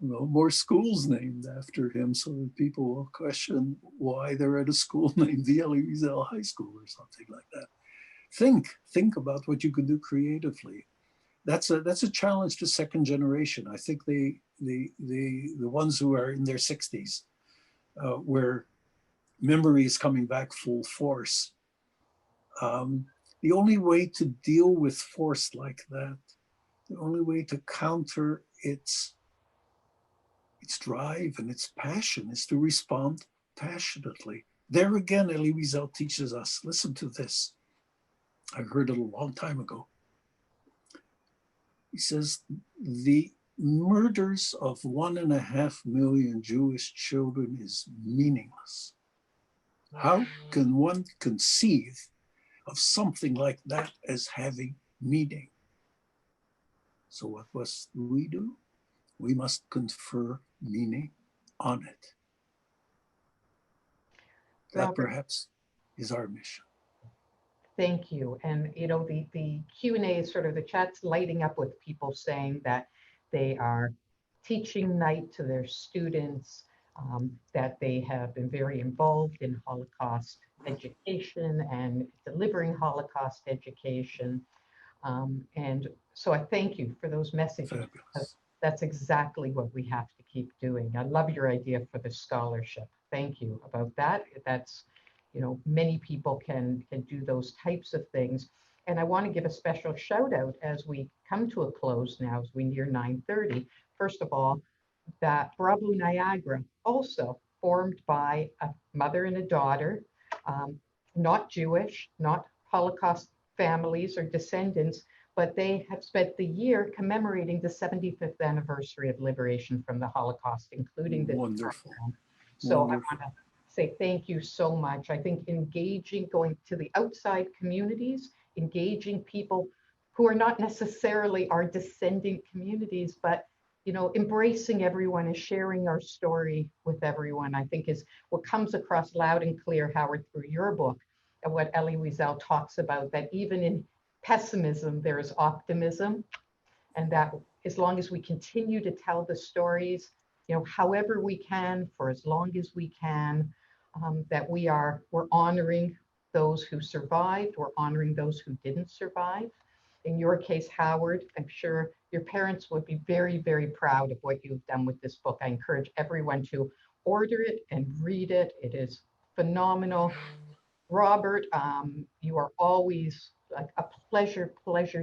E: more schools named after him so that people will question why they're at a school named the Elie Wiesel High School or something like that. Think about what you can do creatively. That's a challenge to second generation. I think the ones who are in their 60s, where memory is coming back full force. The only way to deal with force like that, the only way to counter its drive and its passion is to respond passionately. There again, Elie Wiesel teaches us, listen to this. I heard it a long time ago. He says, the murders of 1.5 million Jewish children is meaningless. How can one conceive of something like that as having meaning? So what must we do? We must confer meaning on it. That perhaps is our mission.
G: Thank you. And the Q&A is sort of, the chat's lighting up with people saying that they are teaching Night to their students, that they have been very involved in Holocaust education and delivering Holocaust education. And so I thank you for those messages. That's exactly what we have to keep doing. I love your idea for the scholarship. Thank you about that. That's, many people can do those types of things. And I want to give a special shout out as we come to a close now, as we near 9:30. First of all, that Bravo Niagara, also formed by a mother and a daughter, not Jewish, not Holocaust families or descendants, but they have spent the year commemorating the 75th anniversary of liberation from the Holocaust, including this
E: Wonderful.
G: program. So
E: Wonderful.
G: I want to say thank you so much. I think engaging, going to the outside communities, engaging people who are not necessarily our descendant communities, but embracing everyone and sharing our story with everyone, I think is what comes across loud and clear, Howard, through your book, and what Elie Wiesel talks about, that even in pessimism, there is optimism, and that as long as we continue to tell the stories, however we can, for as long as we can, that we're honoring those who survived, we're honoring those who didn't survive. In your case, Howard, I'm sure your parents would be very, very proud of what you've done with this book. I encourage everyone to order it and read it. It is phenomenal. Robert, you are always like a pleasure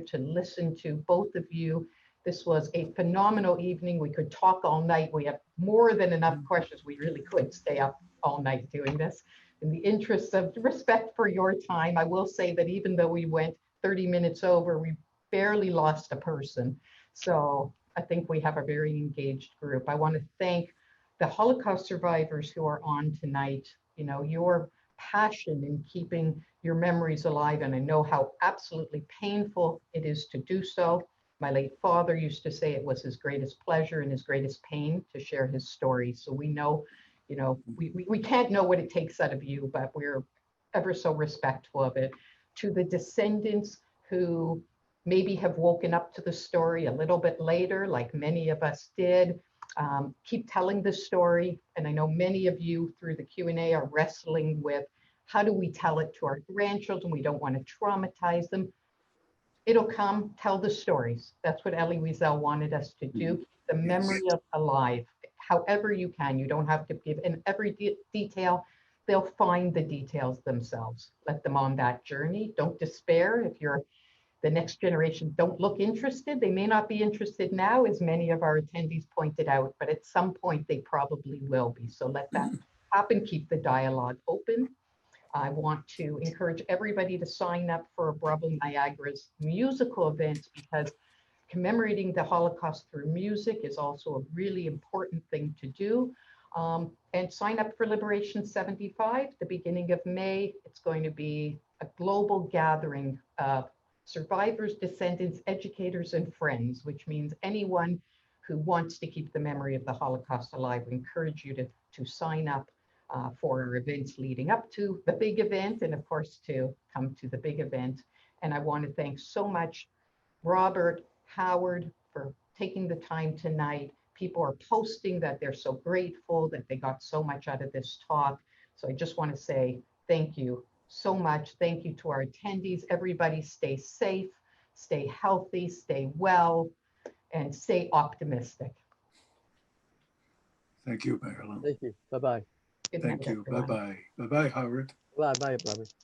G: to listen to, both of you. This was a phenomenal evening. We could talk all night. We have more than enough questions. We really could stay up all night doing this. In the interest of respect for your time, I will say that even though we went 30 minutes over, we barely lost a person. So I think we have a very engaged group. I want to thank the Holocaust survivors who are on tonight. Your passion in keeping your memories alive, and I know how absolutely painful it is to do so. My late father used to say it was his greatest pleasure and his greatest pain to share his story. So we know, we can't know what it takes out of you, but we're ever so respectful of it. To the descendants who maybe have woken up to the story a little bit later, like many of us did, keep telling the story. And I know many of you through the Q&A are wrestling with, how do we tell it to our grandchildren? We don't want to traumatize them. It'll come, tell the stories. That's what Elie Wiesel wanted us to do. Keep the memory alive, however you can. You don't have to give in every detail. They'll find the details themselves. Let them on that journey. Don't despair if you're the next generation. Don't look interested. They may not be interested now, as many of our attendees pointed out, but at some point they probably will be. So let that happen. Keep the dialogue open. I want to encourage everybody to sign up for Bravo Niagara's musical events, because commemorating the Holocaust through music is also a really important thing to do. And sign up for Liberation 75, the beginning of May. It's going to be a global gathering of survivors, descendants, educators, and friends, which means anyone who wants to keep the memory of the Holocaust alive. We encourage you to sign up for our events leading up to the big event, and of course to come to the big event. And I want to thank so much Robert, Howard, for taking the time tonight. People are posting that they're so grateful that they got so much out of this talk. So I just want to say thank you so much. Thank you to our attendees. Everybody stay safe, stay healthy, stay well, and stay optimistic.
E: Thank you, Marilyn.
F: Thank you. Bye-bye.
G: Good
E: Thank
G: night,
E: you.
G: everyone.
E: Bye-bye. Bye-bye, Howard.
F: Bye-bye, Robert.